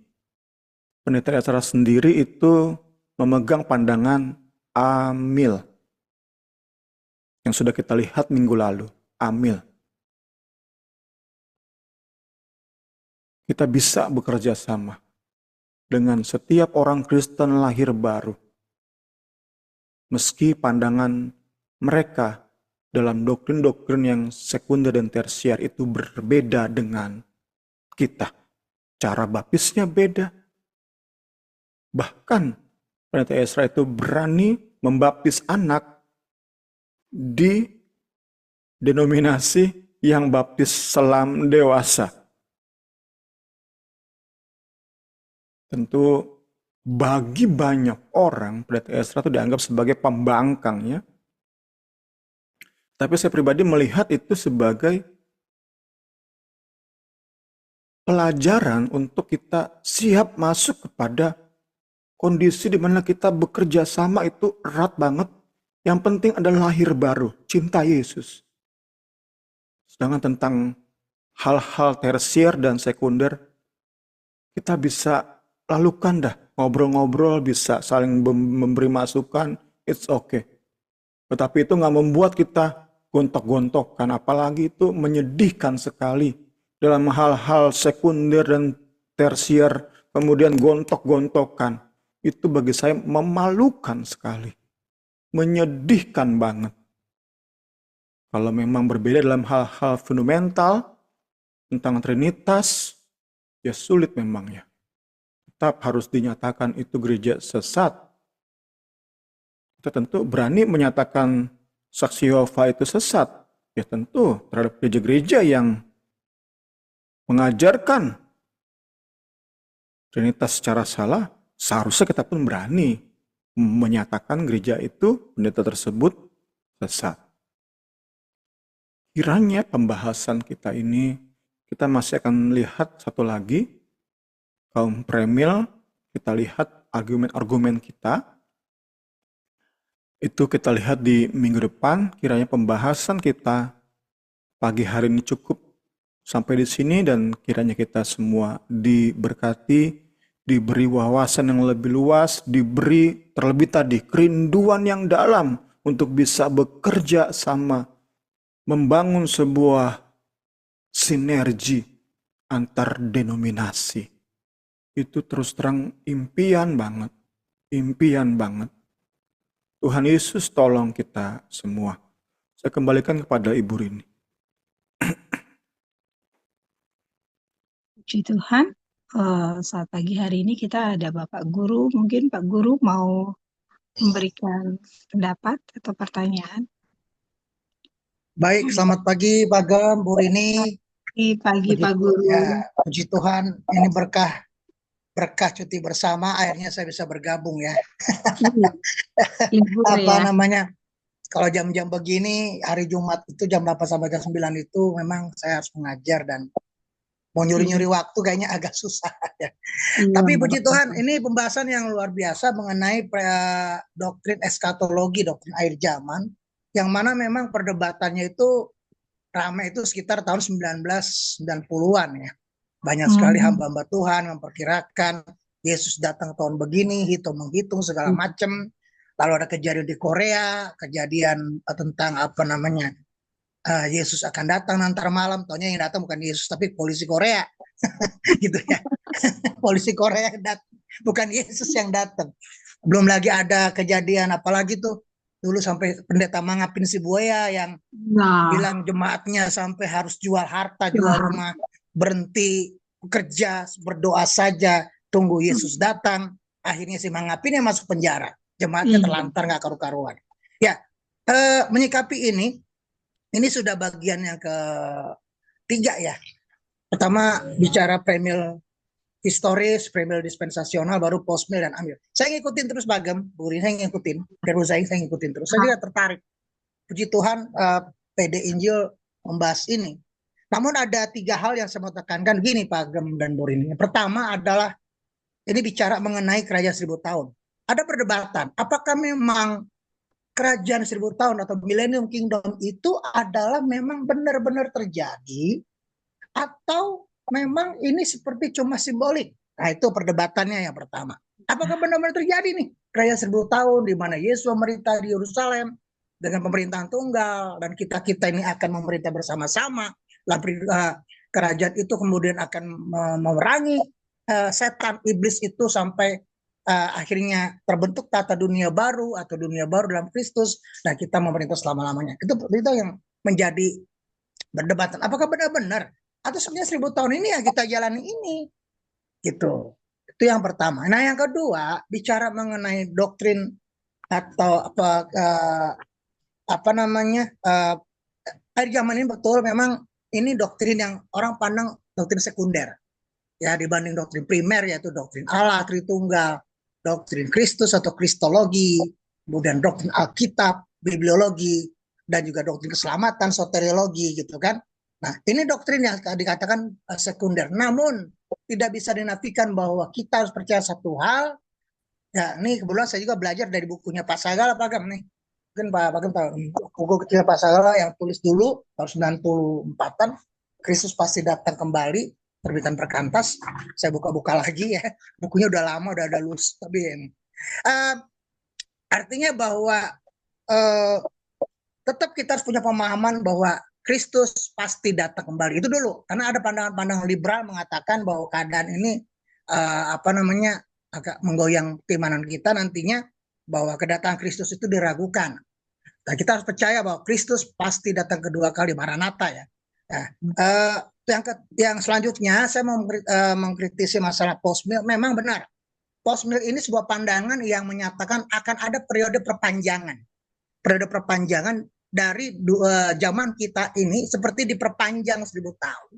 Pendeta Ezra sendiri itu memegang pandangan Amil. Yang sudah kita lihat minggu lalu, Amil. Kita bisa bekerja sama dengan setiap orang Kristen lahir baru. Meski pandangan mereka dalam doktrin-doktrin yang sekunder dan tersier itu berbeda dengan kita. Cara baptisnya beda. Bahkan Pendeta Ezra itu berani membaptis anak di denominasi yang baptis selam dewasa. Tentu bagi banyak orang, Pendeta Ezra itu dianggap sebagai pembangkangnya. Tapi saya pribadi melihat itu sebagai pelajaran untuk kita siap masuk kepada kondisi di mana kita bekerja sama itu erat banget. Yang penting adalah lahir baru, cinta Yesus. Sedangkan tentang hal-hal tersier dan sekunder, kita bisa lalukan dah, ngobrol-ngobrol, bisa saling memberi masukan, it's okay. Tetapi itu nggak membuat kita gontok-gontokan, apalagi itu menyedihkan sekali dalam hal-hal sekunder dan tersier, kemudian gontok-gontokan. Itu bagi saya memalukan sekali, menyedihkan banget. Kalau memang berbeda dalam hal-hal fundamental, tentang Trinitas, ya sulit memangnya. Tetap harus dinyatakan itu gereja sesat. Kita tentu berani menyatakan saksi Yehova itu sesat. Ya tentu terhadap gereja-gereja yang mengajarkan Trinitas secara salah, seharusnya kita pun berani menyatakan gereja itu, pendeta tersebut sesat. Kiranya pembahasan kita ini, kita masih akan lihat satu lagi, kaum premil, kita lihat argumen-argumen kita. Itu kita lihat di minggu depan, kiranya pembahasan kita pagi hari ini cukup sampai di sini, dan kiranya kita semua diberkati, diberi wawasan yang lebih luas, diberi terlebih tadi kerinduan yang dalam untuk bisa bekerja sama, membangun sebuah sinergi antar denominasi. Itu terus terang impian banget. Impian banget. Tuhan Yesus tolong kita semua. Saya kembalikan kepada Ibu Rini. Puji Tuhan, saat pagi hari ini kita ada Bapak Guru. Mungkin Pak Guru mau memberikan pendapat atau pertanyaan. Baik, selamat pagi Pak Gem, Bu Rini. Pagi Pak Guru. Ya, puji Tuhan, ini berkah cuti bersama, akhirnya saya bisa bergabung ya. Libur Apa ya. namanya, kalau jam-jam begini, hari Jumat itu jam 8 sampai jam 9 itu memang saya harus mengajar, dan Mau nyuri-nyuri waktu kayaknya agak susah ya. Tapi puji Tuhan, ini pembahasan yang luar biasa mengenai doktrin eskatologi, doktrin akhir zaman, yang mana memang perdebatannya itu ramai itu sekitar tahun 1990-an ya. Banyak sekali hamba-hamba Tuhan memperkirakan Yesus datang tahun begini, hitung-menghitung segala macam. Lalu ada kejadian di Korea, kejadian tentang apa namanya, Yesus akan datang nanti malam. Taunya yang datang bukan Yesus tapi polisi Korea. Gitu ya. Polisi Korea datang, bukan Yesus yang datang. Belum lagi ada kejadian apalagi tuh dulu sampai pendeta Mangapin Sibuaya yang bilang jemaatnya sampai harus jual harta, jual rumah, berhenti bekerja, berdoa saja, tunggu Yesus datang. Akhirnya si Mangapin yang masuk penjara, jemaatnya terlantar nggak karu-karuan. Ya, menyikapi ini sudah bagian yang ketiga ya. Pertama bicara premil historis, premil dispensasional, baru postmil dan amil. Saya ngikutin terus Bagem, Bu Rini, saya ngikutin. Saya ngikutin terus. Saya juga tertarik. Puji Tuhan, PD Injil membahas ini. Namun ada 3 hal yang saya mau tekankan gini Pak Agem dan Bu Rini. Pertama adalah ini bicara mengenai kerajaan 1000 tahun. Ada perdebatan, apakah memang kerajaan 1000 tahun atau Millennium Kingdom itu adalah memang benar-benar terjadi atau memang ini seperti cuma simbolik. Nah, itu perdebatannya yang pertama. Apakah benar-benar terjadi nih kerajaan 1000 tahun di mana Yesus memerintah di Yerusalem dengan pemerintahan tunggal dan kita-kita ini akan memerintah bersama-sama. Kerajaan itu kemudian akan memerangi setan iblis itu sampai akhirnya terbentuk tata dunia baru atau dunia baru dalam Kristus dan kita memerintah selama-lamanya. Itu yang menjadi perdebatan. Apakah benar-benar atau sebenarnya 1000 tahun ini yang kita jalani ini gitu. Itu yang pertama. Nah, yang kedua bicara mengenai doktrin atau apa namanya akhir zaman ini betul memang ini doktrin yang orang pandang doktrin sekunder ya dibanding doktrin primer yaitu doktrin Allah Tritunggal, doktrin Kristus atau Kristologi, kemudian doktrin Alkitab, bibliologi, dan juga doktrin keselamatan, soteriologi gitu kan. Nah, ini doktrin yang dikatakan sekunder. Namun, tidak bisa dinafikan bahwa kita harus percaya satu hal. Ya, ini kebetulan saya juga belajar dari bukunya Pak Sagala, Pak Gam nih. Mungkin Pak Bagam tahu buku kecil Pak Sagala yang tulis dulu tahun 94-an. Kristus pasti datang kembali, terbitan Perkantas. Saya buka-buka lagi ya. Bukunya udah lama, udah ada lulus. Tapi artinya bahwa tetap kita harus punya pemahaman bahwa Kristus pasti datang kembali. Itu dulu. Karena ada pandangan-pandangan liberal mengatakan bahwa keadaan ini agak menggoyang keimanan kita nantinya bahwa kedatangan Kristus itu diragukan. Nah, kita harus percaya bahwa Kristus pasti datang kedua kali, Maranatha ya. Nah, yang selanjutnya saya mau mengkritisi masalah postmil. Memang benar. Postmil ini sebuah pandangan yang menyatakan akan ada periode perpanjangan. Periode perpanjangan dari zaman kita ini seperti diperpanjang 1000 tahun.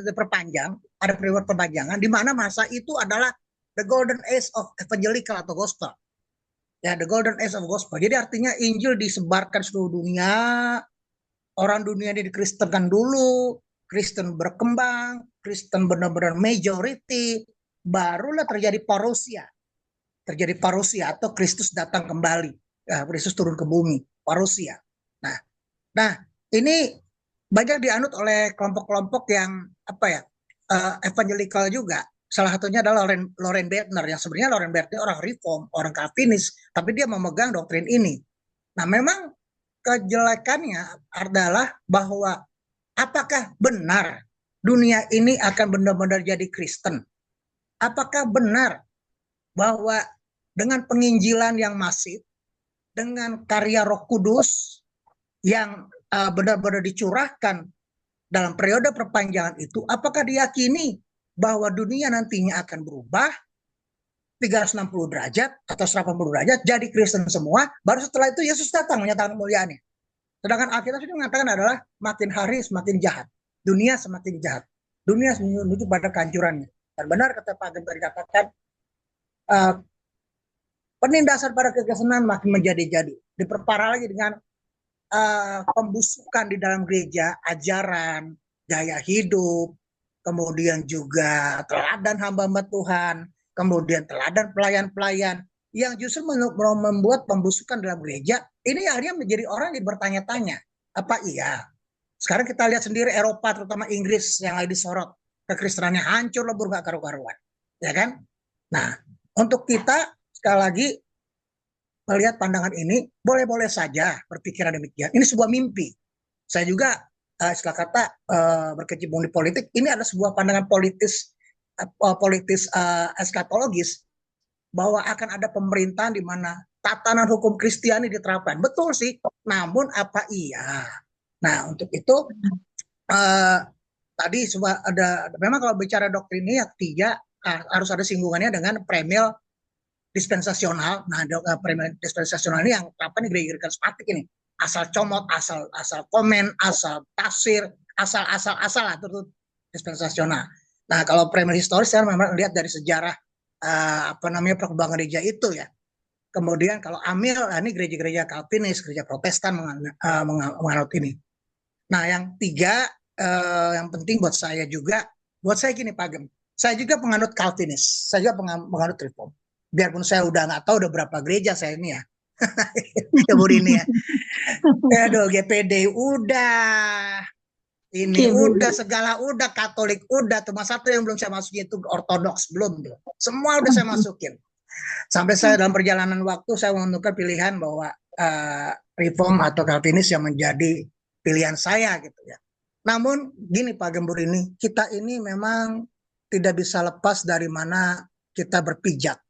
Diperpanjang, ada periode perpanjangan di mana masa itu adalah the golden age of evangelical atau gospel. Ya, the golden age of gospel. Jadi artinya Injil disebarkan seluruh dunia, orang dunia ini dikristenkan dulu, Kristen berkembang, Kristen benar-benar majority, barulah terjadi parousia. Terjadi parousia atau Kristus datang kembali. Ya, Kristus turun ke bumi, parousia. Nah, ini banyak dianut oleh kelompok-kelompok yang evangelical juga. Salah satunya adalah Loren Bertner, yang sebenarnya Loren Bertner orang reform, orang Calvinis, tapi dia memegang doktrin ini. Nah, memang kejelekannya adalah bahwa apakah benar dunia ini akan benar-benar jadi Kristen? Apakah benar bahwa dengan penginjilan yang masif, dengan karya Roh Kudus yang benar-benar dicurahkan dalam periode perpanjangan itu, apakah diyakini bahwa dunia nantinya akan berubah 360 derajat atau 180 derajat jadi Kristen semua, baru setelah itu Yesus datang menyatakan kemuliaannya. Sedangkan Alkitab itu mengatakan adalah makin hari semakin jahat, dunia semakin jahat, dunia menuju pada kehancurannya. Dan benar kata Pak Gem tadi katakan, penindasan pada kekristenan makin menjadi-jadi, diperparah lagi dengan pembusukan di dalam gereja, ajaran, gaya hidup, kemudian juga teladan hamba-hamba Tuhan, kemudian teladan pelayan-pelayan yang justru membuat pembusukan dalam gereja. Ini akhirnya menjadi orang yang bertanya-tanya, apa iya? Sekarang kita lihat sendiri Eropa, terutama Inggris yang lagi disorot, kekristenannya hancur lebur gak karu-karuan, ya kan? Nah, untuk kita sekali lagi melihat pandangan ini, boleh-boleh saja berpikiran demikian. Ini sebuah mimpi. Saya juga istilah kata berkecimpung di politik, ini ada sebuah pandangan politis eskatologis bahwa akan ada pemerintahan di mana tatanan hukum Kristiani diterapkan. Betul sih, namun apa iya? Nah, untuk itu tadi ada memang kalau bicara doktrin ini ya harus ada singgungannya dengan premil dispensasional. Nah, premil dispensasional ini yang apa nih gereja karismatik ini? Asal comot, asal komen, asal tafsir, asal lah itu dispensasional. Nah, kalau premil historis saya memang lihat dari sejarah perkembangan gereja itu ya. Kemudian kalau amil, ini gereja-gereja Calvinis, gereja Protestan menganut ini. Nah, yang tiga yang penting buat saya gini Pak Gem, saya juga penganut Calvinis, saya juga penganut Reform. Biarpun saya udah nggak tahu udah berapa gereja saya ini ya, ya Bu Rini ya. Aduh, GPD udah, ini udah, segala udah, Katolik udah, cuma satu yang belum saya masukin itu Ortodoks belum tuh. Semua udah saya masukin. Sampai saya dalam perjalanan waktu saya menentukan pilihan bahwa Reform atau Calvinis yang menjadi pilihan saya gitu ya. Namun gini Pak Gembur ini, kita ini memang tidak bisa lepas dari mana kita berpijak.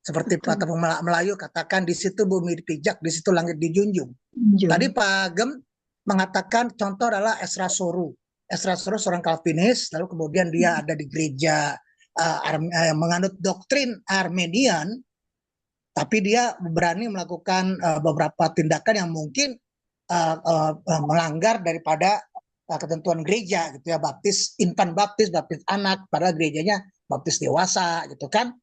Seperti Tepung Melayu katakan, di situ bumi dipijak, di situ langit dijunjung. Tadi Pak Gem mengatakan contoh adalah Ezra Soru. Ezra Soru seorang Calvinis, lalu kemudian dia ada di gereja menganut doktrin Armenian, tapi dia berani melakukan beberapa tindakan yang mungkin melanggar daripada ketentuan gereja gitu ya, baptis infant baptis anak, padahal gerejanya baptis dewasa gitu kan.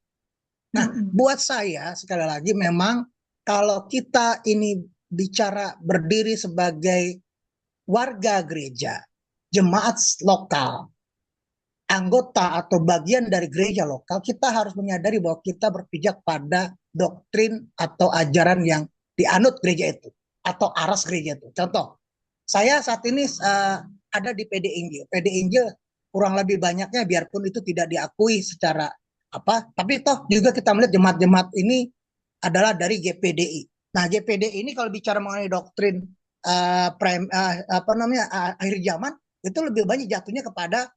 Nah, buat saya sekali lagi memang kalau kita ini bicara berdiri sebagai warga gereja, jemaat lokal, anggota atau bagian dari gereja lokal, kita harus menyadari bahwa kita berpijak pada doktrin atau ajaran yang dianut gereja itu atau aras gereja itu. Contoh, saya saat ini ada di PD Injil. PD Injil kurang lebih banyaknya biarpun itu tidak diakui secara tapi toh juga kita melihat jemaat-jemaat ini adalah dari GPDI. Nah, GPDI ini kalau bicara mengenai doktrin akhir zaman itu lebih banyak jatuhnya kepada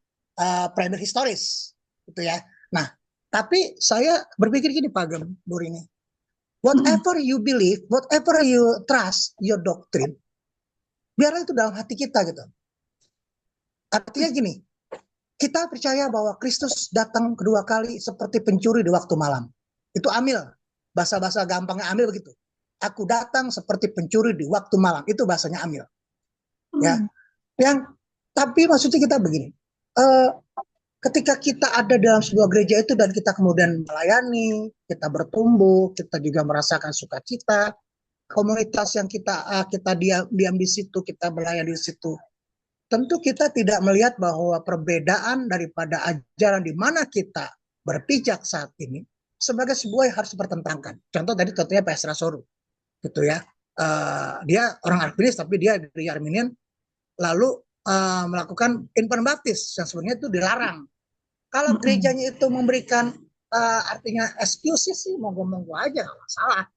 premier historis gitu ya. Nah, tapi saya berpikir gini Pak Gem, Bu Rini. Whatever you believe, whatever you trust your doctrine, biarlah itu dalam hati kita gitu. Artinya gini, kita percaya bahwa Kristus datang kedua kali seperti pencuri di waktu malam. Itu amil. Bahasa-bahasa gampangnya amil begitu. Aku datang seperti pencuri di waktu malam. Itu bahasanya amil. Ya. Tapi maksudnya kita begini. Ketika kita ada dalam sebuah gereja itu dan kita kemudian melayani, kita bertumbuh, kita juga merasakan sukacita, komunitas yang kita diam di situ, kita melayani di situ. Tentu kita tidak melihat bahwa perbedaan daripada ajaran di mana kita berpijak saat ini sebagai sebuah yang harus dipertentangkan. Contoh tadi contohnya Pak Ezra Soru, gitu ya. Dia orang Arminian tapi dia dari Arminian, lalu melakukan infant baptis yang sebenarnya itu dilarang. Kalau gerejanya itu memberikan artinya excuse sih monggo-monggo aja, nggak masalah.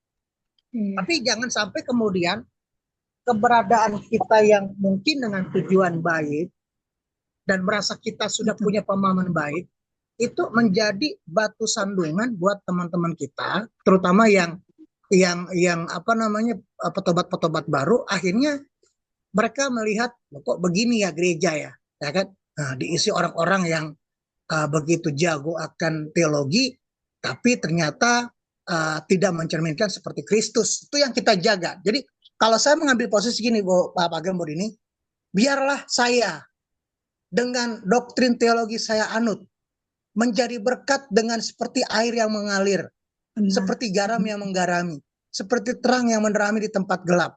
Tapi jangan sampai kemudian keberadaan kita yang mungkin dengan tujuan baik dan merasa kita sudah punya pemahaman baik itu menjadi batu sandungan buat teman-teman kita, terutama yang petobat-petobat baru. Akhirnya mereka melihat kok begini ya gereja ya kan? Nah, diisi orang-orang yang begitu jago akan teologi, tapi ternyata tidak mencerminkan seperti Kristus. Itu yang kita jaga. Jadi kalau saya mengambil posisi gini, Pak Gembur ini, biarlah saya dengan doktrin teologi saya anut menjadi berkat dengan seperti air yang mengalir, seperti garam yang menggarami, seperti terang yang menerangi di tempat gelap.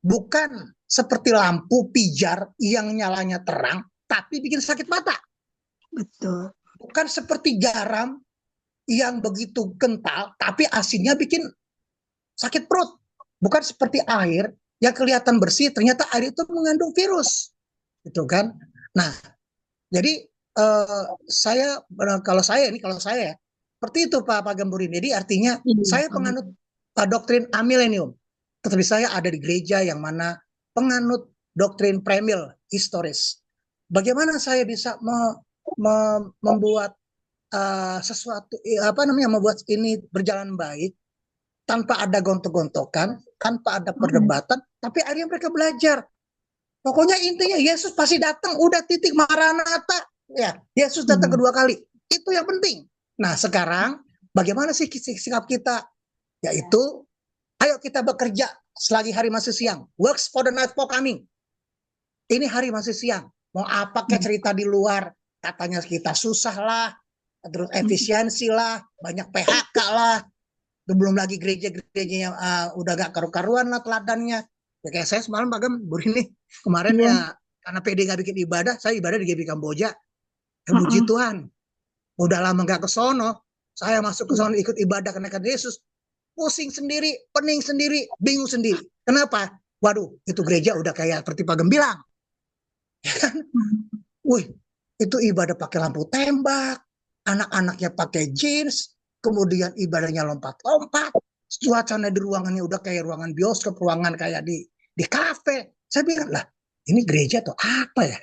Bukan seperti lampu pijar yang nyalanya terang, tapi bikin sakit mata. Betul. Bukan seperti garam yang begitu kental, tapi asinnya bikin sakit perut. Bukan seperti air yang kelihatan bersih, ternyata air itu mengandung virus, gitu kan? Nah, jadi kalau saya ya, seperti itu Pak Gamburin. Jadi artinya Iya, saya penganut doktrin amilenium, tetapi saya ada di gereja yang mana penganut doktrin premil historis. Bagaimana saya bisa membuat sesuatu membuat ini berjalan baik tanpa ada gontok-gontokan, tanpa ada perdebatan, tapi akhirnya mereka belajar. Pokoknya intinya Yesus pasti datang, udah titik, Maranatha. Ya, Yesus datang kedua kali. Itu yang penting. Nah, sekarang bagaimana sih sikap kita? Yaitu, ayo kita bekerja selagi hari masih siang. Works for the night for coming. Ini hari masih siang. Mau apa kayak cerita di luar? Katanya kita susah lah, terus efisiensi lah, banyak PHK lah. Belum lagi gereja-gereja yang udah gak karu-karuan lah teladannya. Ya kayak saya semalam Pak Gem, ini kemarin ya karena PD gak bikin ibadah, saya ibadah di GBI Kamboja. Ya puji Tuhan, udah lama gak ke sono, saya masuk ke sono ikut ibadah kenaikan Yesus, pusing sendiri, pening sendiri, bingung sendiri. Kenapa? Waduh, itu gereja udah kayak seperti Pak Gem bilang. Ya kan? Wih, itu ibadah pakai lampu tembak, anak-anaknya pakai jeans, kemudian ibadahnya lompat-lompat, suasana di ruangannya udah kayak ruangan bioskop, ruangan kayak di kafe. Saya bilang, lah ini gereja atau apa ya?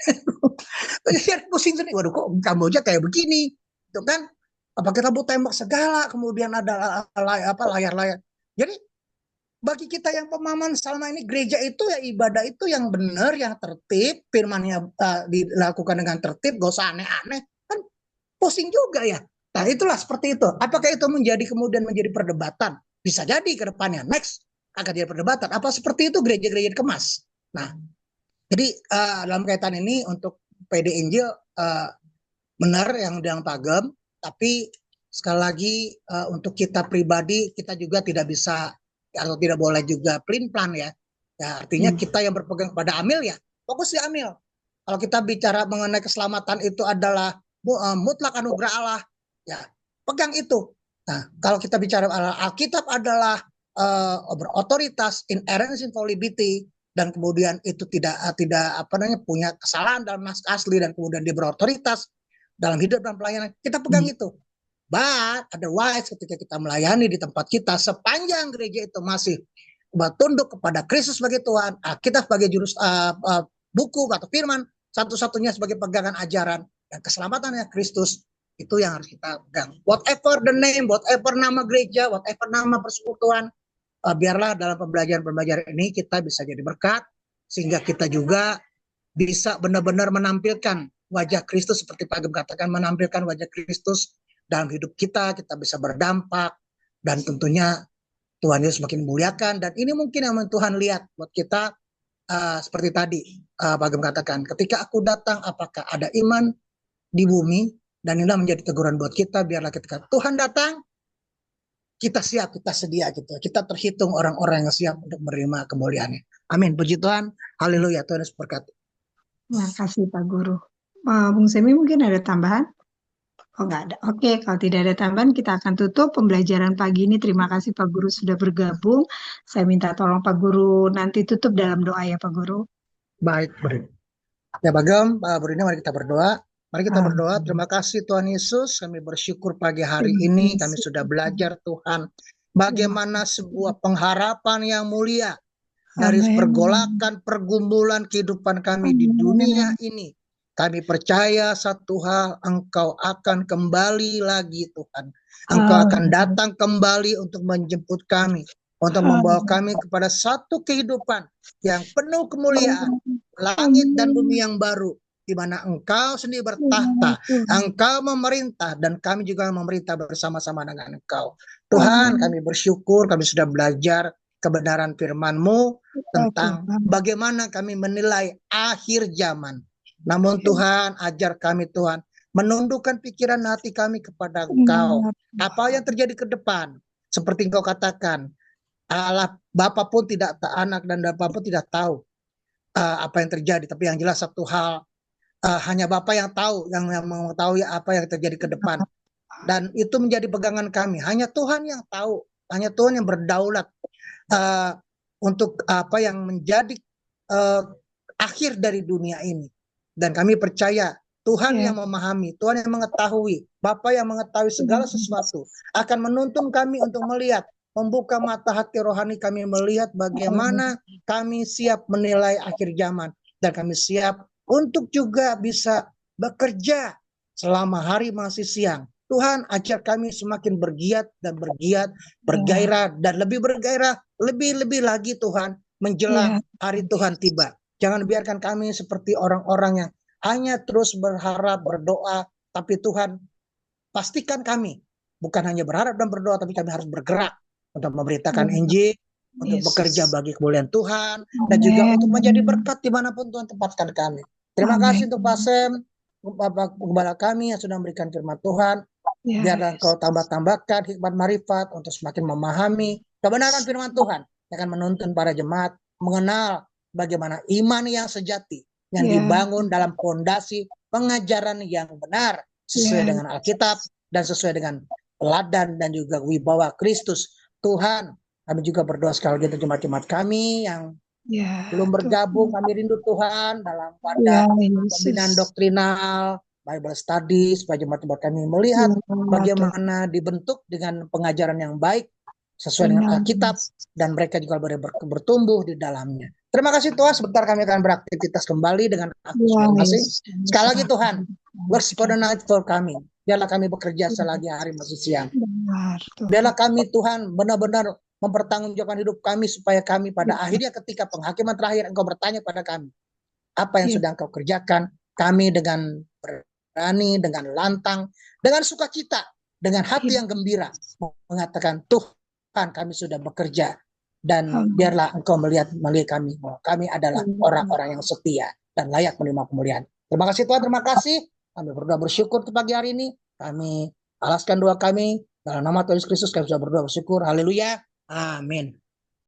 Jadi pusing sendiri, waduh kok Kamboja kayak begini, itu kan? Pakai lampu tembak segala, kemudian ada layar-layar. Jadi bagi kita yang pemahaman selama ini gereja itu ya ibadah itu yang benar, yang tertib, firmannya dilakukan dengan tertib, gak usah aneh-aneh, kan pusing juga ya. Nah itulah seperti itu. Apakah itu kemudian menjadi perdebatan? Bisa jadi ke depannya. Next akan jadi perdebatan. Apa seperti itu gereja-gereja dikemas? Nah, jadi dalam kaitan ini untuk PD Injil benar yang bilang Pak Gem, tapi sekali lagi untuk kita pribadi kita juga tidak bisa atau tidak boleh juga pelin-pelan ya. Ya artinya kita yang berpegang pada Amil ya fokus di Amil. Kalau kita bicara mengenai keselamatan itu adalah mutlak anugerah Allah, ya pegang itu. Nah, kalau kita bicara Alkitab adalah berotoritas, inerrancy, infallibility, dan kemudian itu tidak punya kesalahan dalam naskah asli dan kemudian dia berotoritas dalam hidup dan pelayanan, kita pegang itu. But otherwise ketika kita melayani di tempat kita, sepanjang gereja itu masih tunduk kepada Kristus sebagai Tuhan, kita sebagai buku atau firman, satu-satunya sebagai pegangan ajaran dan keselamatannya Kristus, itu yang harus kita pegang. Whatever the name, whatever nama gereja, whatever nama persekutuan, biarlah dalam pembelajaran ini kita bisa jadi berkat, sehingga kita juga bisa benar-benar menampilkan wajah Kristus seperti Pak Gem katakan, menampilkan wajah Kristus dalam hidup kita bisa berdampak, dan tentunya Tuhan Yesus semakin memuliakan. Dan ini mungkin yang Tuhan lihat buat kita, seperti tadi Pak Gem katakan, ketika aku datang apakah ada iman di bumi, dan inilah menjadi teguran buat kita, biarlah ketika Tuhan datang kita siap, kita sedia gitu. Kita terhitung orang-orang yang siap untuk menerima kemuliaannya. Amin. Puji Tuhan. Haleluya. Tuhan Yesus berkati. Terima kasih Pak Guru. Bung Semi mungkin ada tambahan? Oh nggak ada. Oke, kalau tidak ada tambahan kita akan tutup pembelajaran pagi ini. Terima kasih Pak Guru sudah bergabung. Saya minta tolong Pak Guru nanti tutup dalam doa ya Pak Guru. Baik, ya Pak Gem, Pak Guru ini mari kita berdoa. Mari kita berdoa. Terima kasih Tuhan Yesus. Kami bersyukur pagi hari ini kami sudah belajar Tuhan bagaimana sebuah pengharapan yang mulia dari pergolakan pergumulan kehidupan kami di dunia ini. Kami percaya satu hal, Engkau akan kembali lagi Tuhan. Engkau akan datang kembali untuk menjemput kami, untuk membawa kami kepada satu kehidupan yang penuh kemuliaan, langit dan bumi yang baru, di mana Engkau sendiri bertahta, Engkau memerintah, dan kami juga memerintah bersama-sama dengan Engkau. Tuhan, kami bersyukur kami sudah belajar kebenaran firman-Mu tentang bagaimana kami menilai akhir zaman. Namun Tuhan, ajar kami Tuhan, menundukkan pikiran hati kami kepada Engkau. Apa yang terjadi ke depan, seperti Engkau katakan, Allah Bapa pun tidak, anak dan Bapa pun tidak tahu apa yang terjadi. Tapi yang jelas satu hal, hanya Bapa yang tahu, yang mengetahui apa yang terjadi ke depan. Dan itu menjadi pegangan kami. Hanya Tuhan yang tahu, hanya Tuhan yang berdaulat untuk apa yang menjadi akhir dari dunia ini. Dan kami percaya Tuhan yang memahami, Tuhan yang mengetahui, Bapa yang mengetahui segala sesuatu akan menuntun kami untuk melihat, membuka mata hati rohani kami melihat bagaimana kami siap menilai akhir zaman. Dan kami siap untuk juga bisa bekerja selama hari masih siang. Tuhan ajar kami semakin bergiat dan bergiat, bergairah dan lebih bergairah, lebih-lebih lagi Tuhan menjelang hari Tuhan tiba. Jangan biarkan kami seperti orang-orang yang hanya terus berharap, berdoa, tapi Tuhan pastikan kami bukan hanya berharap dan berdoa, tapi kami harus bergerak untuk memberitakan Injil, untuk bekerja bagi kemuliaan Tuhan, dan juga untuk menjadi berkat dimanapun Tuhan tempatkan kami. Terima kasih untuk Pak Sem, Bapak Gembala kami yang sudah memberikan firman Tuhan. Biarlah Engkau tambah-tambahkan hikmat marifat untuk semakin memahami kebenaran firman Tuhan yang akan menuntun para jemaat mengenal bagaimana iman yang sejati yang dibangun dalam fondasi pengajaran yang benar sesuai dengan Alkitab dan sesuai dengan teladan dan juga wibawa Kristus. Tuhan, kami juga berdoa sekali lagi untuk jemaat-jemaat kami yang belum bergabung. Kami rindu Tuhan dalam pada pembinaan doktrinal, Bible study, supaya jemaat-jemaat kami melihat bagaimana dibentuk dengan pengajaran yang baik sesuai dengan Alkitab, dan mereka juga boleh bertumbuh di dalamnya. Terima kasih Tuhan, sebentar kami akan beraktivitas kembali dengan aktivitas masing-masing. Sekali lagi Tuhan, works for the night for kami. Biarlah kami bekerja selagi hari masih siang. Biarlah kami Tuhan benar-benar mempertanggungjawabkan hidup kami supaya kami pada akhirnya ketika penghakiman terakhir Engkau bertanya pada kami, apa yang sudah Engkau kerjakan, kami dengan berani, dengan lantang, dengan sukacita, dengan hati yang gembira mengatakan, Tuhan kami sudah bekerja, dan biarlah Engkau melihat kami, kami adalah orang-orang yang setia dan layak menerima kemuliaan. Terima kasih Tuhan, terima kasih. Kami berdoa bersyukur ke pagi hari ini. Kami alaskan doa kami dalam nama Tuhan Yesus Kristus. Kami sudah berdoa bersyukur. Haleluya. Amin.